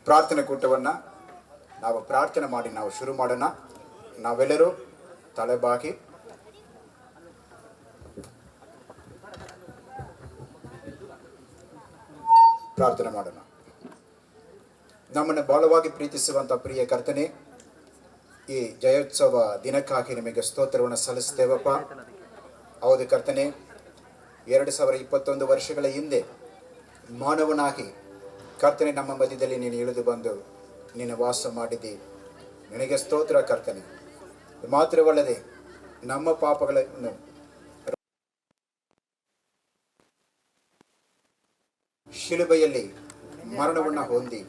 ಪ್ರಾರ್ಥನೆ ಕೂಟವನ್ನು ನಾವು ಪ್ರಾರ್ಥನೆ ಮಾಡಿ ನಾವು ಶುರು ಮಾಡೋಣ. ನಾವೆಲ್ಲರೂ ತಲೆಬಾಗಿ ಪ್ರಾರ್ಥನೆ ಮಾಡೋಣ. ನಮ್ಮನ್ನು ಬಹಳವಾಗಿ ಪ್ರೀತಿಸುವಂಥ ಪ್ರಿಯ ಕರ್ತನೆ, ಈ ಜಯೋತ್ಸವ ದಿನಕ್ಕಾಗಿ ನಿಮಗೆ ಸ್ತೋತ್ರವನ್ನು ಸಲ್ಲಿಸ್ತೇವಪ್ಪ. ಹೌದು ಕರ್ತನೆ, 2021 ವರ್ಷಗಳ ಹಿಂದೆ ಮಾನವನಾಗಿ ಕರ್ತನೆ ನಮ್ಮ ಮಧ್ಯದಲ್ಲಿ ನೀನು ಇಳಿದು ಬಂದು ನೀನು ವಾಸ ಮಾಡಿದ್ದಿ. ನಿನಗೆ ಸ್ತೋತ್ರ ಕರ್ತನೆ. ಮಾತ್ರವಲ್ಲದೆ ನಮ್ಮ ಪಾಪಗಳನ್ನು ಶಿಲುಬೆಯಲ್ಲಿ ಮರಣವನ್ನು ಹೊಂದಿ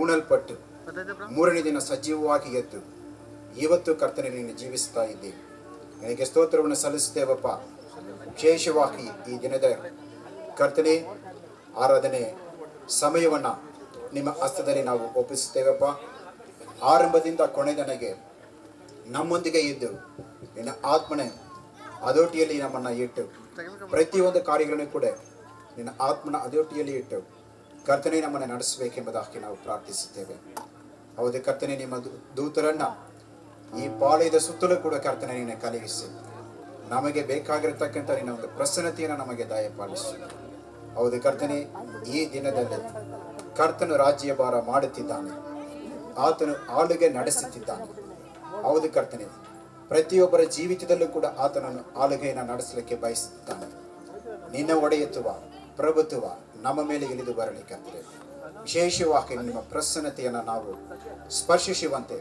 ಉಣಲ್ಪಟ್ಟು 3ನೇ ದಿನ ಸಜೀವವಾಗಿ ಎದ್ದು ಇವತ್ತು ಕರ್ತನೆ ನೀನು ಜೀವಿಸ್ತಾ ಇದ್ದಿ. ನಿನಗೆ ಸ್ತೋತ್ರವನ್ನು ಸಲ್ಲಿಸ್ತೇವಪ್ಪ. ವಿಶೇಷವಾಗಿ ಈ ದಿನದ ಕರ್ತನೆ ಆರಾಧನೆ ಸಮಯವನ್ನು ನಿಮ್ಮ ಹಸ್ತದಲ್ಲಿ ನಾವು ಒಪ್ಪಿಸುತ್ತೇವಪ್ಪ. ಆರಂಭದಿಂದ ಕೊನೆದನೆಗೆ ನಮ್ಮೊಂದಿಗೆ ಇದ್ದು ನಿನ್ನ ಆತ್ಮನ ಹತೋಟಿಯಲ್ಲಿ ನಮ್ಮನ್ನು ಇಟ್ಟು ಪ್ರತಿಯೊಂದು ಕಾರ್ಯಗಳನ್ನು ಕೂಡ ನಿನ್ನ ಆತ್ಮನ ಹತೋಟಿಯಲ್ಲಿ ಇಟ್ಟು ಕರ್ತನೆ ನಮ್ಮನ್ನು ನಡೆಸಬೇಕೆಂಬುದಾಗಿ ನಾವು ಪ್ರಾರ್ಥಿಸುತ್ತೇವೆ. ಹೌದು ಕರ್ತನೆ, ನಿಮ್ಮ ದೂತರನ್ನು ಈ ಪಾಳ್ಯದ ಸುತ್ತಲೂ ಕೂಡ ಕರ್ತನೆ ನೀನು ಕಳುಹಿಸಿ ನಮಗೆ ಬೇಕಾಗಿರತಕ್ಕಂಥ ನಿನ್ನ ಒಂದು ಪ್ರಸನ್ನತೆಯನ್ನು ನಮಗೆ ದಯಪಾಲಿಸಿ. ಹೌದು ಕರ್ತನೆ, ಈ ದಿನದಲ್ಲಿ ಕರ್ತನು ರಾಜ್ಯಭಾರ ಮಾಡುತ್ತಿದ್ದಾನೆ, ಆತನು ಆಳುಗೆ ನಡೆಸುತ್ತಿದ್ದಾನೆ. ಹೌದು ಕರ್ತನೆ, ಪ್ರತಿಯೊಬ್ಬರ ಜೀವಿತದಲ್ಲೂ ಕೂಡ ಆತನನ್ನು ಆಳುಗೆಯನ್ನು ನಡೆಸಲಿಕ್ಕೆ ಬಯಸುತ್ತಿದ್ದಾನೆ. ನಿನ್ನ ಒಡೆಯತ್ವ ಪ್ರಭುತ್ವ ನಮ್ಮ ಮೇಲೆ ಇಳಿದು ಬರಲಿ ಕರ್ತನೆ. ವಿಶೇಷವಾಗಿ ನಿಮ್ಮ ಪ್ರಸನ್ನತೆಯನ್ನು ನಾವು ಸ್ಪರ್ಶಿಸುವಂತೆ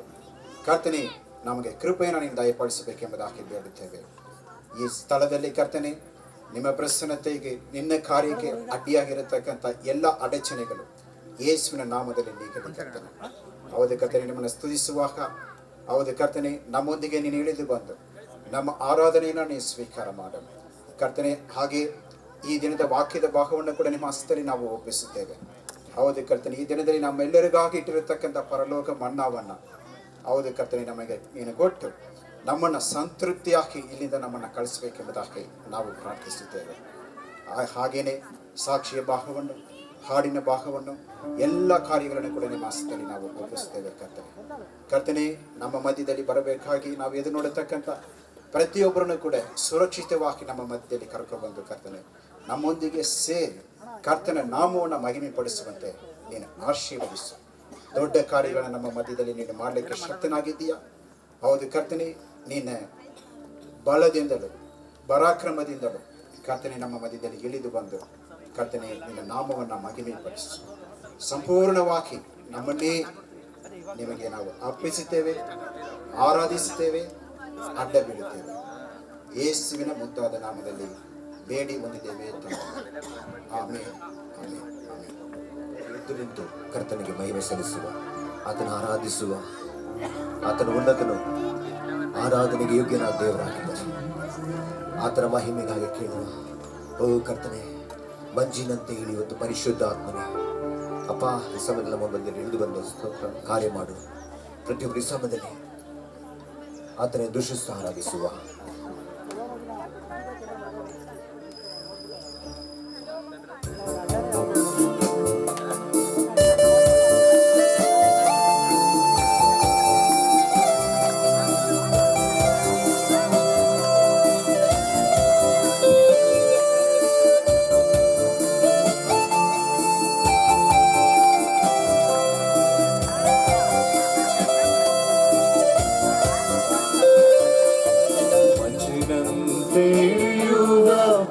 ಕರ್ತನೆ ನಮಗೆ ಕೃಪೆಯನ್ನು ನೀನು ದಯಪಾಲಿಸಬೇಕೆಂಬುದಾಗಿ ಬೇಡುತ್ತೇವೆ. ಈ ಸ್ಥಳದಲ್ಲಿ ಕರ್ತನೆ ನಿಮ್ಮ ಪ್ರಸನ್ನತೆಗೆ ನಿನ್ನ ಕಾರ್ಯಕ್ಕೆ ಅಡ್ಡಿಯಾಗಿರತಕ್ಕಂಥ ಎಲ್ಲ ಅಡಚಣೆಗಳು ಯೇಸುವಿನ ನಾಮದಲ್ಲಿ ನೀಗಲಿ ಕರ್ತನೆ. ಹೌದು ಕರ್ತನೆ, ನಿಮ್ಮನ್ನು ಸ್ತುತಿಸುವಾಗ ಹೌದು ಕರ್ತನೆ ನಮ್ಮೊಂದಿಗೆ ನೀನು ಇಳಿದು ಬಂದು ನಮ್ಮ ಆರಾಧನೆಯನ್ನು ನೀನು ಸ್ವೀಕಾರ ಮಾಡು ಕರ್ತನೆ. ಹಾಗೆ ಈ ದಿನದ ವಾಕ್ಯದ ಭಾಗವನ್ನು ಕೂಡ ನಿಮ್ಮ ಹಸ್ತದಲ್ಲಿ ನಾವು ಒಪ್ಪಿಸುತ್ತೇವೆ. ಹೌದು ಕರ್ತನೆ, ಈ ದಿನದಲ್ಲಿ ನಮ್ಮೆಲ್ಲರಿಗಾಗಿ ಇಟ್ಟಿರತಕ್ಕಂಥ ಪರಲೋಕ ಮನ್ನಾವನ್ನು ಹೌದು ಕರ್ತನೆ ನಮಗೆ ನೀನು ಕೊಟ್ಟು ನಮ್ಮನ್ನು ಸಂತೃಪ್ತಿಯಾಗಿ ಇಲ್ಲಿಂದ ನಮ್ಮನ್ನು ಕಳಿಸಬೇಕೆಂಬುದಾಗಿ ನಾವು ಪ್ರಾರ್ಥಿಸುತ್ತೇವೆ. ಹಾಗೆಯೇ ಸಾಕ್ಷಿಯ ಭಾಗವನ್ನು ಹಾಡಿನ ಭಾಗವನ್ನು ಎಲ್ಲ ಕಾರ್ಯಗಳನ್ನು ಕೂಡ ನಿಮ್ಮ ಹಸ್ತದಲ್ಲಿ ನಾವು ಒಪ್ಪಿಸುತ್ತೇವೆ ಕರ್ತನೆ. ಕರ್ತನೆ, ನಮ್ಮ ಮಧ್ಯದಲ್ಲಿ ಬರಬೇಕಾಗಿ ನಾವು ಎದು ನೋಡತಕ್ಕಂಥ ಪ್ರತಿಯೊಬ್ಬರನ್ನು ಕೂಡ ಸುರಕ್ಷಿತವಾಗಿ ನಮ್ಮ ಮಧ್ಯದಲ್ಲಿ ಕರ್ಕೊಂಡ್ಬಂದು ಕರ್ತನೆ ನಮ್ಮೊಂದಿಗೆ ಸೇರಿ ಕರ್ತನ ನಾಮವನ್ನು ಮಹಿಮೆಪಡಿಸುವಂತೆ ನೀನು ಆಶೀರ್ವದಿಸು. ದೊಡ್ಡ ಕಾರ್ಯಗಳನ್ನು ನಮ್ಮ ಮಧ್ಯದಲ್ಲಿ ನೀನು ಮಾಡಲಿಕ್ಕೆ ಶಕ್ತನಾಗಿದ್ದೀಯಾ. ಹೌದು ಕರ್ತನೆ, ನೀನು ಬಲದಿಂದಲೂ ಪರಾಕ್ರಮದಿಂದಲೂ ಕರ್ತನೆ ನಮ್ಮ ಮಧ್ಯದಲ್ಲಿ ಇಳಿದು ಬಂದು ಕರ್ತನೆ ನಿನ್ನ ನಾಮವನ್ನು ಮಹಿಮೆಪಡಿಸು. ಸಂಪೂರ್ಣವಾಗಿ ನಮ್ಮನ್ನೇ ನಿಮಗೆ ನಾವು ಅರ್ಪಿಸುತ್ತೇವೆ, ಆರಾಧಿಸುತ್ತೇವೆ, ಅಡ್ಡ ಬೀಳುತ್ತೇವೆ. ಯೇಸುವಿನ ಮುದ್ದಾದ ನಾಮದಲ್ಲಿ ಬೇಡಿ ಹೊಂದಿದ್ದೇವೆ. ಆಮೇಲೆ ಎದ್ದು ನಿಂತು ಕರ್ತನಿಗೆ ಮಹಿಮೆ ಸಲ್ಲಿಸುವ, ಆತನ ಆರಾಧಿಸುವ, ಆತನ ಉನ್ನತನು ಆರಾಧನೆಗೆ ಯೋಗ್ಯನಾದ ದೇವರಾಗಿದ್ದಾರೆ. ಆತನ ಮಹಿಮೆಗಾಗಿ ಕೇಳುವ. ಓ ಕರ್ತನೆ, ಮಂಜಿನಂತೆ ಇಳಿಯುವುದು ಪರಿಶುದ್ಧ ಆತ್ಮನೇ ಅಪ್ಪ, ಈ ಸಮಯದಲ್ಲಿ ನಮ್ಮ ಮಧ್ಯದಲ್ಲಿ ಇಳಿದು ಬಂದು ಸ್ತೋತ್ರ ಕಾರ್ಯ ಮಾಡು. ಪ್ರತಿಯೊಬ್ಬರು ಈ ಸಮಯದಲ್ಲಿ ಆತನ ದೃಶ್ಯ ಆರಾಧಿಸುವ.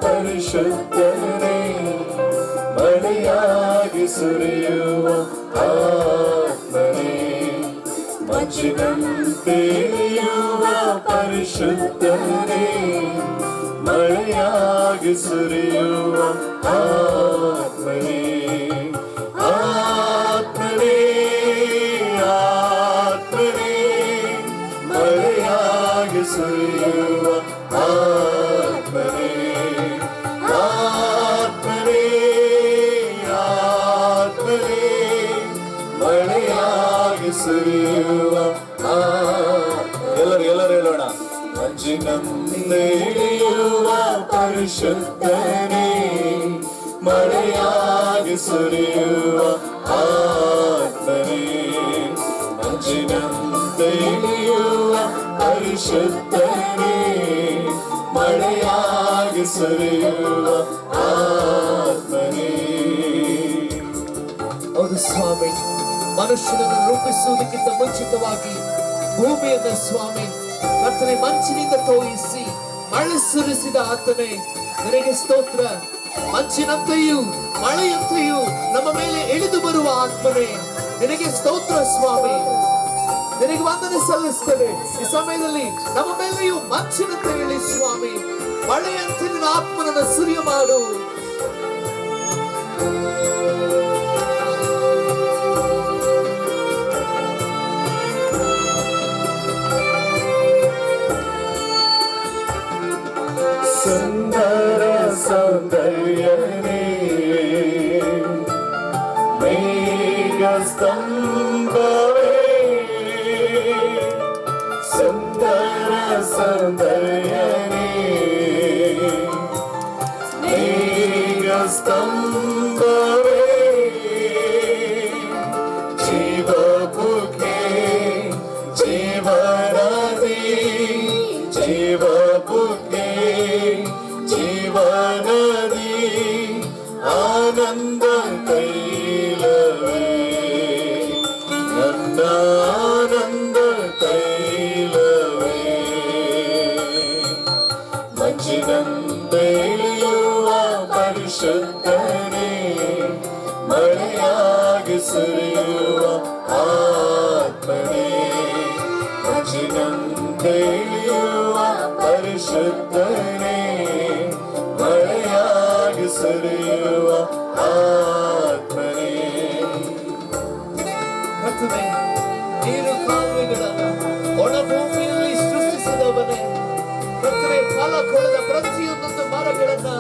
ಪರಿಶುದ್ಧನೇ ಮಳೆಯಾಗಿ ಸುರಿಯುವ ಆತ್ಮನೇ, ಮಂಜಿನಂತೆ ಇಳಿಯುವ ಪರಿಶುದ್ಧನೇ ಮಳೆಯಾಗಿ ಸುರಿಯುವ ಆತ್ಮನೇ, ಆತ್ಮನೇ ಆತ್ಮನೇ ಮಳೆಯಾಗಿ ಸುರಿಯುವ ಆತ್ಮನೇ, ಆತ್ಮನೇ ಆತ್ಮನೇ ಮಳೆಯಾಗಿ ಸುರಿಯುವ ಎಲ್ಲರೂ ಹೇಳೋಣ. ಮಂಜಿನಂತೆ ಇಳಿಯುವ ಪರಿಶುದ್ಧನೇ ಮಳೆಯಾಗಿ ಸುರಿಯುವ ಆತ್ಮನೇ, ಪರಿಶುದ್ಧನೇ ಮಳೆಯಾಗಿ ಸುರಿಯುವ ಆತ್ಮನೇ. ಹೌದು ಸ್ವಾಮಿ, ಮನುಷ್ಯನನ್ನು ರೂಪಿಸುವುದಕ್ಕಿಂತ ಮುಂಚಿತವಾಗಿ ಭೂಮಿಯನ್ನು ಸ್ವಾಮಿ ಕರ್ತನೆ ಮಂಚಿನಿಂದ ತೋಯಿಸಿ ಮಳೆ ಸುರಿಸಿದ ಆತನೇ ನಿನಗೆ ಸ್ತೋತ್ರ. ಮಂಚಿನಂತೆಯೂ ಮಳೆಯಂತೆಯೂ ನಮ್ಮ ಮೇಲೆ ಇಳಿದು ಬರುವ ಆತ್ಮನೇ ನಿನಗೆ ಸ್ತೋತ್ರ ಸ್ವಾಮಿ. ನಿನಗೆ ವಂದನೆ ಸಲ್ಲಿಸ್ತೇವೆ. ಈ ಸಮಯದಲ್ಲಿ ನಮ್ಮ ಮೇಲೆಯೂ ಮಂಚಿನಂತೆ ಇಳಿ ಸ್ವಾಮಿ, ಮಳೆಯಂತೆ ನಿನ್ನ ಆತ್ಮನನ್ನು ಸುರಿಯ ಮಾಡು. ಸುಂದರ ಸೌಂದರ್ಯನೇ ಮೇಘ ಸ್ತಂಭವೇ, ಸುಂದರ ಸೌಂದರ್ಯನೇ ಮೇಘ ಸ್ತಂಭವೇ, ಜೀವಬುಕ್ಕೆ ಜೀವನದಿ, ಜೀವಬುಕ್ಕೆ ಜೀವನದಿ, ಆನಂದ ತೈಲವೇ ನನ್ನ ಆನಂದ ತೈಲವೇ, ಮಂಜಿನಂತೆ ಇಳಿಯುವ ಪರಿಶುದ್ಧನೇ ಮಳೆಯಾಗಿ ಸುರಿಯುವ ಆತ್ಮನೇ, ಮಂಜಿನಂತೆ ಇಳಿಯುವ ಪರಿಶುದ್ಧನೇ ಮಳೆಯಾಗಿ ಸುರಿಯುವ ಆತ್ಮನೇ. ಕರ್ತನೇ, ನೀರು ಕಾಲುವೆಗಳನ್ನು ಒಣ ಭೂಮಿಯಲ್ಲಿ ಸೃಷ್ಟಿಸಿದವನೇ, ಕರ್ತನೇ ಫಲ ಕೊಡದ ಪ್ರತಿಯೊಂದೊಂದು ಮರಗಳನ್ನ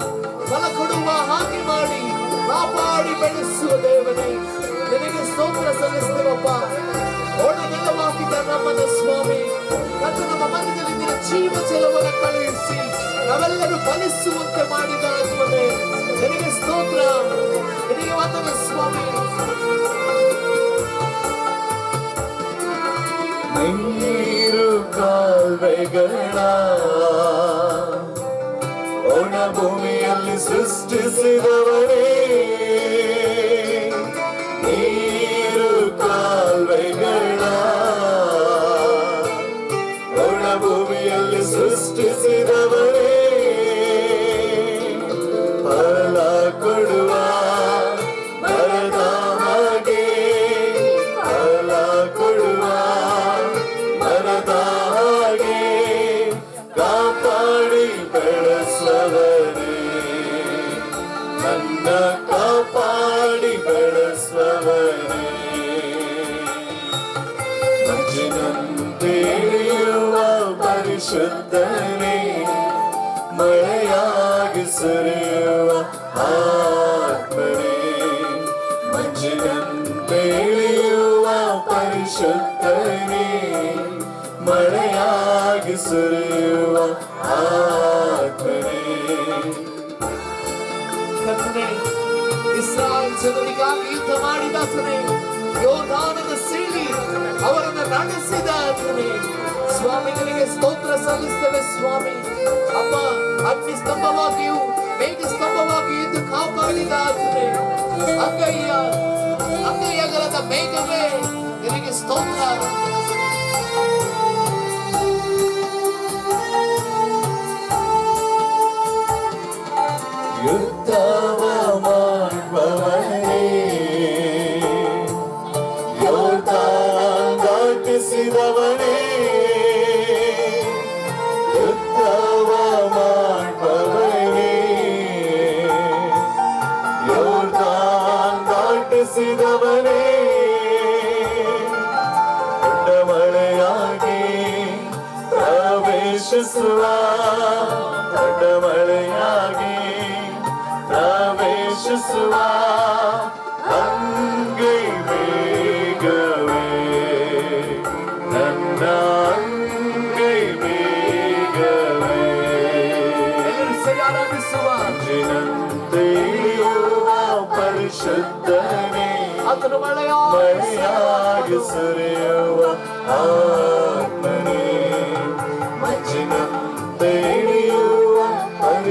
ಫಲ ಕೊಡುವ ಹಾಗೆ ಮಾಡಿ ಕಾಪಾಡಿ ಬೆಳೆಸುವ ದೇವನೇ ನಿನಗೆ ಸ್ತೋತ್ರ ಸಲ್ಲಿಸ್ತೇವಪ್ಪ. ಒಣ ನೆಲವಾಗಿದ್ದ ನಮ್ಮನ್ನ ಸ್ವಾಮಿ ಮತ್ತು ನಮ್ಮ ಮಧ್ಯದಲ್ಲಿ ನಿನ್ನ ಜೀವ ಜಲವನ್ನು ಕಳುಹಿಸಿ ನಾವೆಲ್ಲರೂ ಫಲಿಸುವಂತೆ ಮಾಡಿದ ಆತ್ಮನೇ ನಿನಗೆ ಸ್ತೋತ್ರ, ನಿನಗೆ ವಂದನೆ ಸ್ವಾಮಿ. ನೀರು ಕಾಲುವೆಗಳ ಒಣ ಭೂಮಿಯಲ್ಲಿ ಸೃಷ್ಟಿಸಿದವರೇ, ನೀರು ಕಾಲುವೆಗಳ ಒಣ ಭೂಮಿಯಲ್ಲಿ ಸೃಷ್ಟಿಸಿದವರೇ, ಫಲ ಕೊಡುವ ಮರದ ಹಾಗೆ, ಫಲ ಕೊಡುವ ಮರದ ಹಾಗೆ ಕಾಪಾಡಿ ಬೆಳೆಸುವವರೇ, ನನ್ನ ಕಾಪಾಡಿ ಬೆಳೆಸುವವರೇ, ಮಂಜಿನಂತೆ ಇಳಿಯುವ ಪರಿಶುದ್ಧನೇ ಮಳೆಯಾಗಿ ಸುರಿಯುವ ಆತ್ಮನೇ, ಮಂಜಿನಂತೆ ಇಳಿಯುವ ಪರಿಶುದ್ಧನೇ ಮಳೆಯಾಗಿ ಸುರಿಯುವ ಆತ್ಮನೇ. ಕರ್ತನೇ, ಇಸ್ರಾಯೇಲ್ ಜನರಿಗಾಗಿ ಯುದ್ಧ ಮಾಡಿದ ಆತನೇ, ಯೋರ್ದಾನದ ಸೀಳಿ ಅವರನ್ನು ನಡೆಸಿದ ಆತನೇ ಸ್ವಾಮಿ ನಿನಗೆ ಸ್ತೋತ್ರ ಸಲ್ಲಿಸ್ತೇವೆ ಸ್ವಾಮಿ. ಅಪ್ಪ, ಅಗ್ನಿ ಸ್ತಂಭವಾಗಿಯೂ ಮೇಘ ಸ್ತಂಭವಾಗಿಯೂ ಇದ್ದು ಕಾಪಾಡಿದ ಆತನೇ, ಅಂಗೈಯಗಲದ ಮೇಘವೇ ನಿನಗೆ ಸ್ತೋತ್ರ. ಯುದ್ಧವ ಮಾಡುವವನೇ, ಯೋರ್ದಾನ್ ದಾಟಿಸಿದವನೇ, ಯುದ್ಧವ ಮಾಡುವವನೇ, ಯೋರ್ದಾನ್ ದಾಟಿಸಿದವನೇ, ದೊಡ್ಡ ಮಳೆಯಾಗಿ ಪ್ರವೇಶಿಸುವ, ದೊಡ್ಡ ಮಳೆಯಾಗಿ ಪ್ರವೇಶಿಸುವ ಅಂಗೈ ಬೇಗವೇ, ನನ್ನ ಅಂಗೈ ಬೇಗವೇ, ಎಲ್ಲರೂ ಸರಿ ಆರಾಧಿಸುವ ಮಂಜಿನಂತೆ ಇಳಿಯುವ ಪರಿಶುದ್ಧನೇ ಆತನು ಮಳೆಯಾಗಿ ಸುರಿಯುವ ಆತ್ಮನೇ,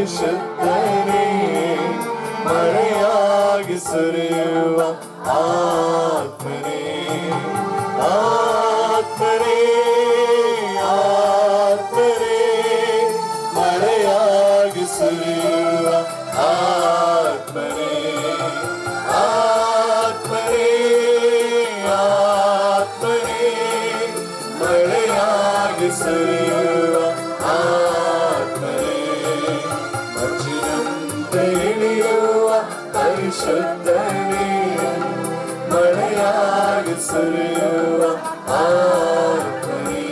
ಪರಿಶುದ್ಧನೇ ಮಳೆಯಾಗಿ ಸುರಿಯುವ ಆತ್ಮನೇ ಆತ್ಮನೇ ಆತ್ಮನೇ ಮಳೆಯಾಗಿ ಸುರಿಯುವ ಆತ್ಮನೇ ಆತ್ಮನೇ ಆತ್ಮನೇ ಮಳೆಯಾಗಿ ಸುರಿಯುವ ಆತ್ಮನೇ ಮಂಜಿನಂತೆ ಇಳಿಯುವ ಪರಿಶುದ್ಧನೇ ಮಳೆಯಾಗಿ ಸುರಿಯುವ ಆತ್ಮನೇ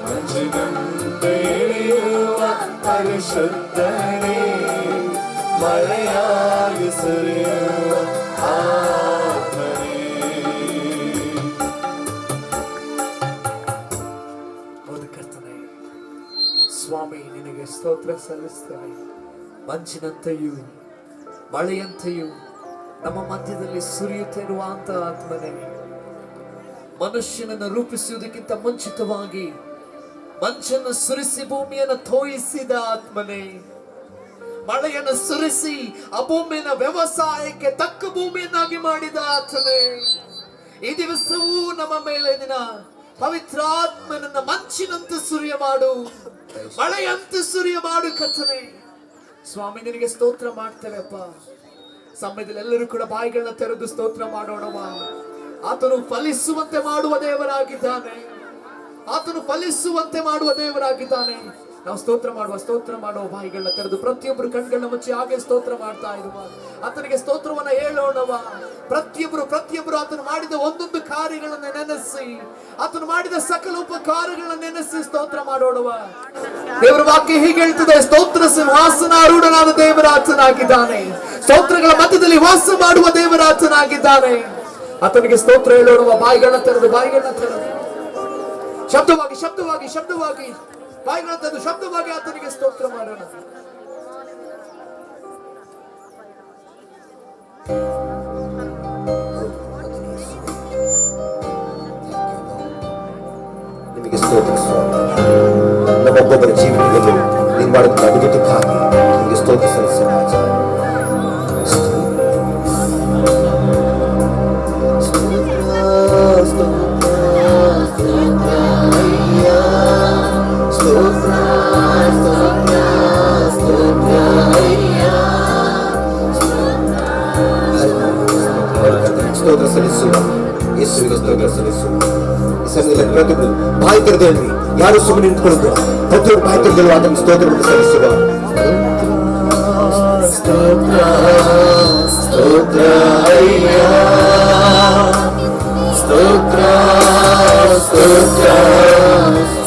ಮಂಜಿನಂತೆ ಇಳಿಯುವ ಪರಿಶುದ್ಧನೇ ಮಳೆಯಾಗಿ ಸುರಿಯುವ ಆತ್ಮನೇ. ಹೌದು ಕರ್ತನೇ, ಸ್ವಾಮಿ ನಿನಗೆ ಸ್ತೋತ್ರ ಸಲ್ಲಿಸ್ತೇವೆ. ಮಂಚಿನಂತೆಯೂ ಮಳೆಯಂತೆಯೂ ನಮ್ಮ ಮಧ್ಯದಲ್ಲಿ ಸುರಿಯುತ್ತಿರುವಂತ ಆತ್ಮನೇ, ಮನುಷ್ಯನನ್ನು ರೂಪಿಸುವುದಕ್ಕಿಂತ ಮುಂಚಿತವಾಗಿ ಮಂಚನ್ನು ಸುರಿಸಿ ಭೂಮಿಯನ್ನು ತೋಯಿಸಿದ ಆತ್ಮನೇ, ಮಳೆಯನ್ನು ಸುರಿಸಿ ಆ ಭೂಮಿಯನ್ನು ವ್ಯವಸಾಯಕ್ಕೆ ತಕ್ಕ ಭೂಮಿಯನ್ನಾಗಿ ಮಾಡಿದ ಆತ್ಮನೇ, ಈ ದಿವಸವೂ ನಮ್ಮ ಮೇಲೆ ನಿನ್ನ ಪವಿತ್ರಾತ್ಮನನ್ನ ಮಂಚಿನಂತೆ ಸುರಿಯ ಮಾಡು, ಮಳೆಯಂತೆ ಸುರಿಯ ಮಾಡು ಕರ್ತನೇ. ಸ್ವಾಮಿ ನಿನಗೆ ಸ್ತೋತ್ರ ಮಾಡ್ತೇವೆ ಅಪ್ಪ. ಸಮಯದಲ್ಲಿ ಎಲ್ಲರೂ ಕೂಡ ಬಾಯಿಗಳನ್ನ ತೆರೆದು ಸ್ತೋತ್ರ ಮಾಡೋಣವ. ಆತನು ಫಲಿಸುವಂತೆ ಮಾಡುವ ದೇವರಾಗಿದ್ದಾನೆ, ಆತನು ಫಲಿಸುವಂತೆ ಮಾಡುವ ದೇವರಾಗಿದ್ದಾನೆ. ನಾವು ಸ್ತೋತ್ರ ಮಾಡುವ ಬಾಯಿಗಳನ್ನ ತೆರೆದು ಪ್ರತಿಯೊಬ್ಬರು ಕಣ್ಗಳನ್ನ ಮುಚ್ಚಿ ಹಾಗೆ ಸ್ತೋತ್ರ ಮಾಡ್ತಾ ಇರುವ ಆತನಿಗೆ ಸ್ತೋತ್ರವನ್ನ ಹೇಳೋಣವ. ಪ್ರತಿಯೊಬ್ಬರು ಆತನು ಮಾಡಿದ ಒಂದೊಂದು ಕಾರ್ಯಗಳನ್ನ ನೆನೆಸಿ, ಆತನು ಮಾಡಿದ ಸಕಲ ಉಪಕಾರಗಳನ್ನ ನೆನೆಸಿ ಸ್ತೋತ್ರ ಮಾಡೋಣವ. ದೇವರ ವಾಕ್ಯ ಹೀಗೆ ಹೇಳ್ತದೆ, ಸ್ತೋತ್ರ ಸಿಂಹಾಸನಾರೂಢನಾದ ದೇವರಾತನಾಗಿದ್ದಾನೆ, ಸ್ತೋತ್ರಗಳ ಮಧ್ಯದಲ್ಲಿ ವಾಸ ಮಾಡುವ ದೇವರಾತನಾಗಿದ್ದಾನೆ. ಆತನಿಗೆ ಸ್ತೋತ್ರ ಹೇಳೋಣವ. ಬಾಯಿಗಳನ್ನ ತೆರೆದು ಶಬ್ದವಾಗಿ ಬಾಯಿಗಳ ತಂದು ಶಬ್ದವಾಗಿ ಆತನಿಗೆ ಸ್ತೋತ್ರ ಮಾಡೋಣ. ನಿಮಗೆ ಸ್ತೋತ್ರ ಸ್ವಾಮಿ. ನಮ್ಮೊಬ್ಬೊಬ್ಬರ ಜೀವನದಲ್ಲೂ ನೀನು ಮಾಡಿದ ಅದ್ಭುತಕ್ಕಾಗಿ ನಿಮಗೆ ಸ್ತೋತ್ರ ಸಲ್ಲಿಸೋಣ. ಸ್ತೋತ್ರ ಸಲ್ಲಿಸುವ ಯೇಸುವಿಗೆ ಸ್ತೋತ್ರ ಸಲ್ಲಿಸುವ. ಈ ಸಮಯದಲ್ಲಿ ಪ್ರತಿಯೊಬ್ಬರು ಬಾಯಿ ತೆರೆದಲ್ಲಿ, ಯಾರು ಸುಮ್ಮನೆ ನಿಂತ್ಕೊಳ್ಳೋದು, ಪ್ರತಿಯೊಬ್ಬರು ಬಾಯಿ ತೆರೆದಲು ಅದನ್ನು ಸ್ತೋತ್ರವನ್ನು ಸಲ್ಲಿಸುವ. ಸ್ತೋತ್ರ ಸ್ತೋತ್ರ ಅಯ್ಯ ಸ್ತೋತ್ರ ಸ್ತೋತ್ರ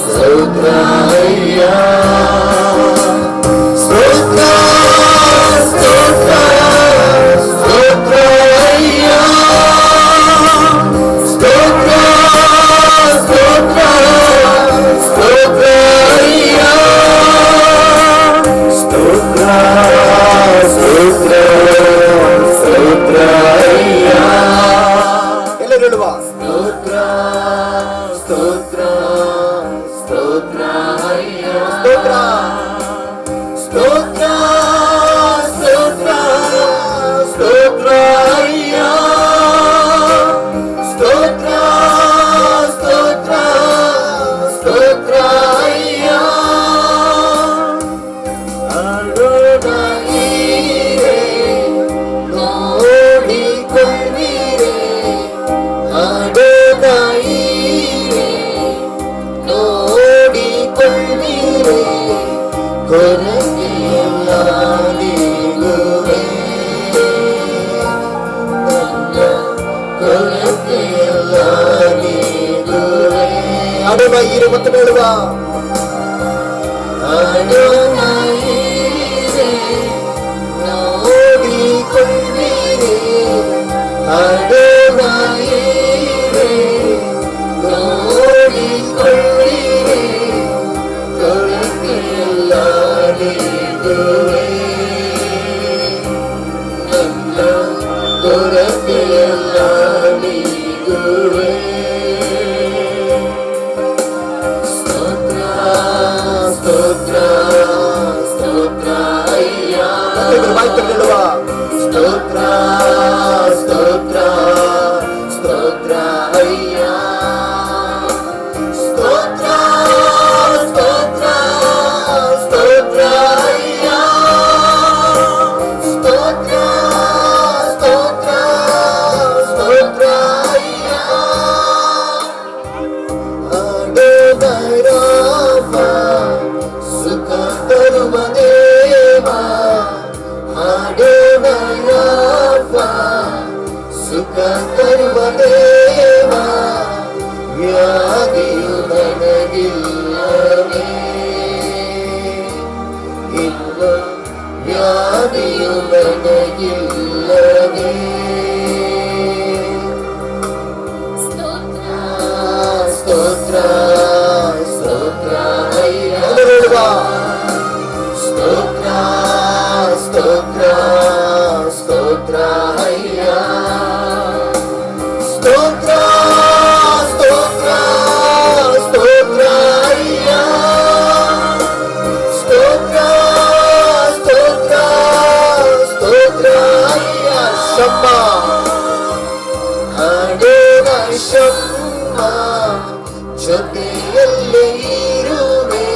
ಸ್ತೋತ್ರ ಅಯ್ಯ ಸ್ತೋತ್ರ ಸ್ತೋತ್ರ ಸ್ತೋತ್ರ ಅಯ್ಯ ಸ್ತೋತ್ರ ಸ್ತೋತ್ರ ಸ್ತೋತ್ರ ಅಯ್ಯ ಸ್ತೋತ್ರ ಸ್ತೋತ್ರ ಸ್ತೋತ್ರ ಅಯ್ಯ. ಎಲ್ಲರೂ ಹೇಳುವ ಸ್ತೋತ್ರ ಸ್ತೋತ್ರ ಸ್ತೋತ್ರ ಅಯ್ಯ ಸ್ತೋತ್ರ ಸ್ತೋತ್ರ ಸ್ತೋತ್ರ ಸ್ತೋತ್ರ ಅಯ್ಯ ಸ್ತೋತ್ರ ಸ್ತೋತ್ರ ಸ್ತೋತ್ರ ಅಯ್ಯ ಅಡೋಣೀರೆ ನೋಡಿಕೊಳ್ಳಿರೆ ಅಡೋಣೀರೆ ನೋಡಿಕೊಳ್ಳಿರೆ ಕೊರತೆಯಲ್ಲ ನೀಗುವೆ ನನ್ನ ಕೊರತೆಯಲ್ಲ ನೀಗುವೆ. ಅಡೋಣೀರೆ ಮತ್ತು ಹೇಳುವ ಅಡೋಣೀರೆ ನೋಡಿಕೊಳ್ಳಿರೆ ಅಡೋಣೀರೆ ನೋಡಿಕೊಳ್ಳಿರೆ ಕೊರತೆಯಲ್ಲ ನೀಗುವೆ ನನ್ನ ಕೊರತೆಯಲ್ಲ ನೀಗುವೆ. ಸ್ತೋತ್ರ ಸ್ತೋತ್ರ ಸ್ತೋತ್ರ ದೇವ ವ್ಯಾಧಿಯು ನನಗಿಲ್ಲವೇ ಇನ್ನು ವ್ಯಾಧಿಯು ನನಗಿಲ್ಲವೇ ಸ್ತೋತ್ರ ಸ್ತೋತ್ರ ಅಯ್ಯ ಸ್ತೋತ್ರ ಸ್ತೋತ್ರ ಸ್ತೋತ್ರ ಅಯ್ಯ ಸ್ತೋತ್ರ ಸ್ತೋತ್ರ ಸ್ತೋತ್ರ ಅಯ್ಯ ಸ್ತೋತ್ರ ಸ್ತೋತ್ರ ಸ್ತೋತ್ರ ಅಯ್ಯ ಶಮ್ಮ ಹಾಡುವ ಶಮ್ಮ ಜೊತೆಯಲ್ಲೇ ಇರುವೆ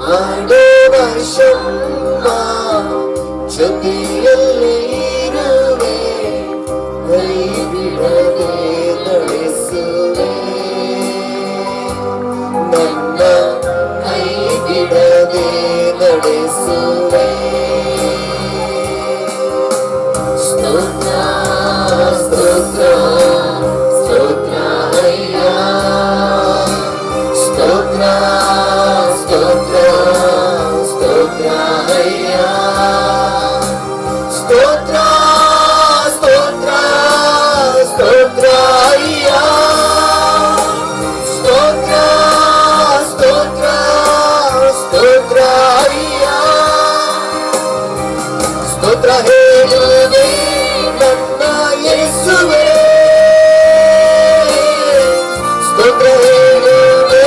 ಹಾಡುವ ಶಮ್ಮ ಜೊತೆಯಲ್ಲೇ ಇರುವೆ ಕೈ ಬಿಡದೆ ನಡೆಸುವೆ ನನ್ನ ಕೈ ಬಿಡದೆ ನಡೆಸುವೆ ಸ್ತೋತ್ರ ಸ್ತೋತ್ರ ಸ್ತೋತ್ರ ಅಯ್ಯ ಸ್ತೋತ್ರ ಸ್ತೋತ್ರ ಸ್ತೋತ್ರ ಅಯ್ಯ ಸ್ತೋತ್ರ ಸ್ತೋತ್ರ ಸ್ತೋತ್ರ ಅಯ್ಯ ಸ್ತೋತ್ರ ಸ್ತೋತ್ರ ಸ್ತೋತ್ರ ಅಯ್ಯ ಸ್ತೋತ್ರ ಹೇಳುವೆ ನನ್ನ ಯೇಸುವೇ ಸ್ತೋತ್ರ ಹೇಳುವೆ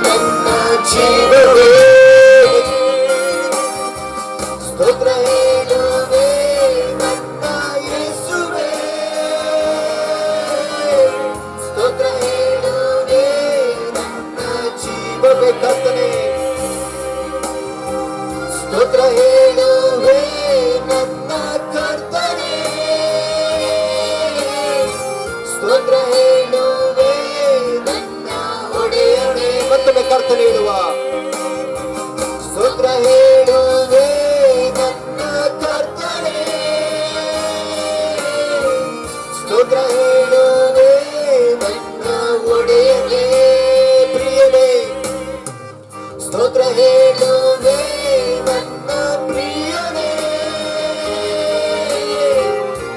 ನನ್ನ ಜೀವವೇ ಸ್ತೋತ್ರ ಹೇಳುವೆ ನನ್ನ ಯೇಸುವೇ ಸ್ತೋತ್ರ ಹೇಳುವೆ ನನ್ನ ಜೀವವೇ ಕರ್ತನೇ ಸ್ತೋತ್ರ ಹೇಳುವೆ ನನ್ನ ಕರ್ತನೇ ಸ್ತೋತ್ರ ಹೇಳುವೆ ನನ್ನ ಒಡೆಯನೇ ಮತ್ತೊಮ್ಮೆ ಕರ್ತನೆ ಹೇಳುವ ಸ್ತೋತ್ರ ಹೇಳುವೆ ನನ್ನ ಕರ್ತನೇ ಸ್ತೋತ್ರ ಹೇಳುವೆ ನನ್ನ ಒಡೆಯನೇ ಪ್ರಿಯನೇ ಸ್ತೋತ್ರ ಹೇಳುವೆ ನನ್ನ ಪ್ರಿಯನೇ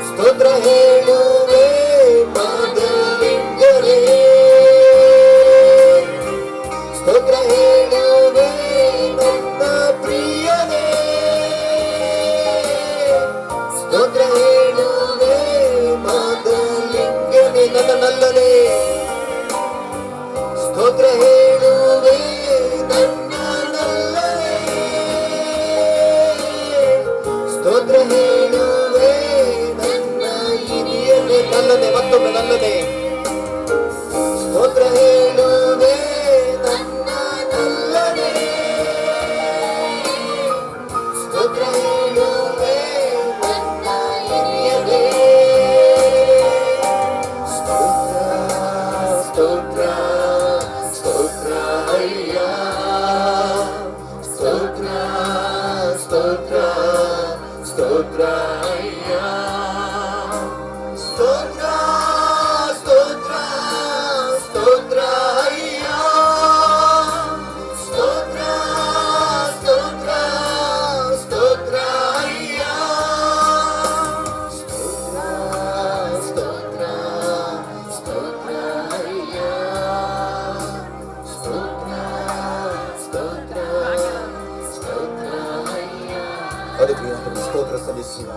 ಸ್ತೋತ್ರ ಹೇಳುವೆ ಮಾದಲಿಂಗನೇ ಸ್ತೋತ್ರ ಹೇಳುವೆ ನನ್ನ ಪ್ರಿಯನೇ ಸ್ತೋತ್ರ ಹೇಳುವೆ ಮಾದಲಿಂಗನೇ ನನ್ನ ನಲ್ಲನೇ ಸ್ತೋತ್ರ ಹೇಳುವೆ ನನ್ನ ನಲ್ಲನೇ ಸ್ತೋತ್ರ ಹೇಳುವೆ ನನ್ನ ಹಿರಿಯನೇ ನಲ್ಲನೇ ಮತ್ತೊಮ್ಮೆ ನಲ್ಲನೇ ಸ್ತೋತ್ರ ಹೇಳುವೆ ನನ್ನ ನಲ್ಲನೇ ಸ್ತೋತ್ರ ಹೇಳುವೆ ನನ್ನ ಹಿರಿಯನೇ ಸ್ತೋತ್ರ ಸ್ತೋತ್ರ ಸ್ತೋತ್ರ ಅಯ್ಯ ಸ್ತೋತ್ರ ಸ್ತೋತ್ರ ಸ್ತೋತ್ರ ಅಯ್ಯ ಸ್ತೋತ್ರ ಸ್ತೋತ್ರ ಸ್ತೋತ್ರ ಅಯ್ಯ ಸ್ತೋತ್ರ ಸ್ತೋತ್ರ ಸ್ತೋತ್ರ ಅಯ್ಯ ಸ್ತೋತ್ರ ಸ್ತೋತ್ರ ಸ್ತೋತ್ರ ಅಯ್ಯ ಸ್ತೋತ್ರ ಸ್ತೋತ್ರ ಸ್ತೋತ್ರ ಅಯ್ಯ ಅದಕ್ಕೆ ಆತನಿಗೆ ಸ್ತೋತ್ರ ಸಲ್ಲಿಸುವ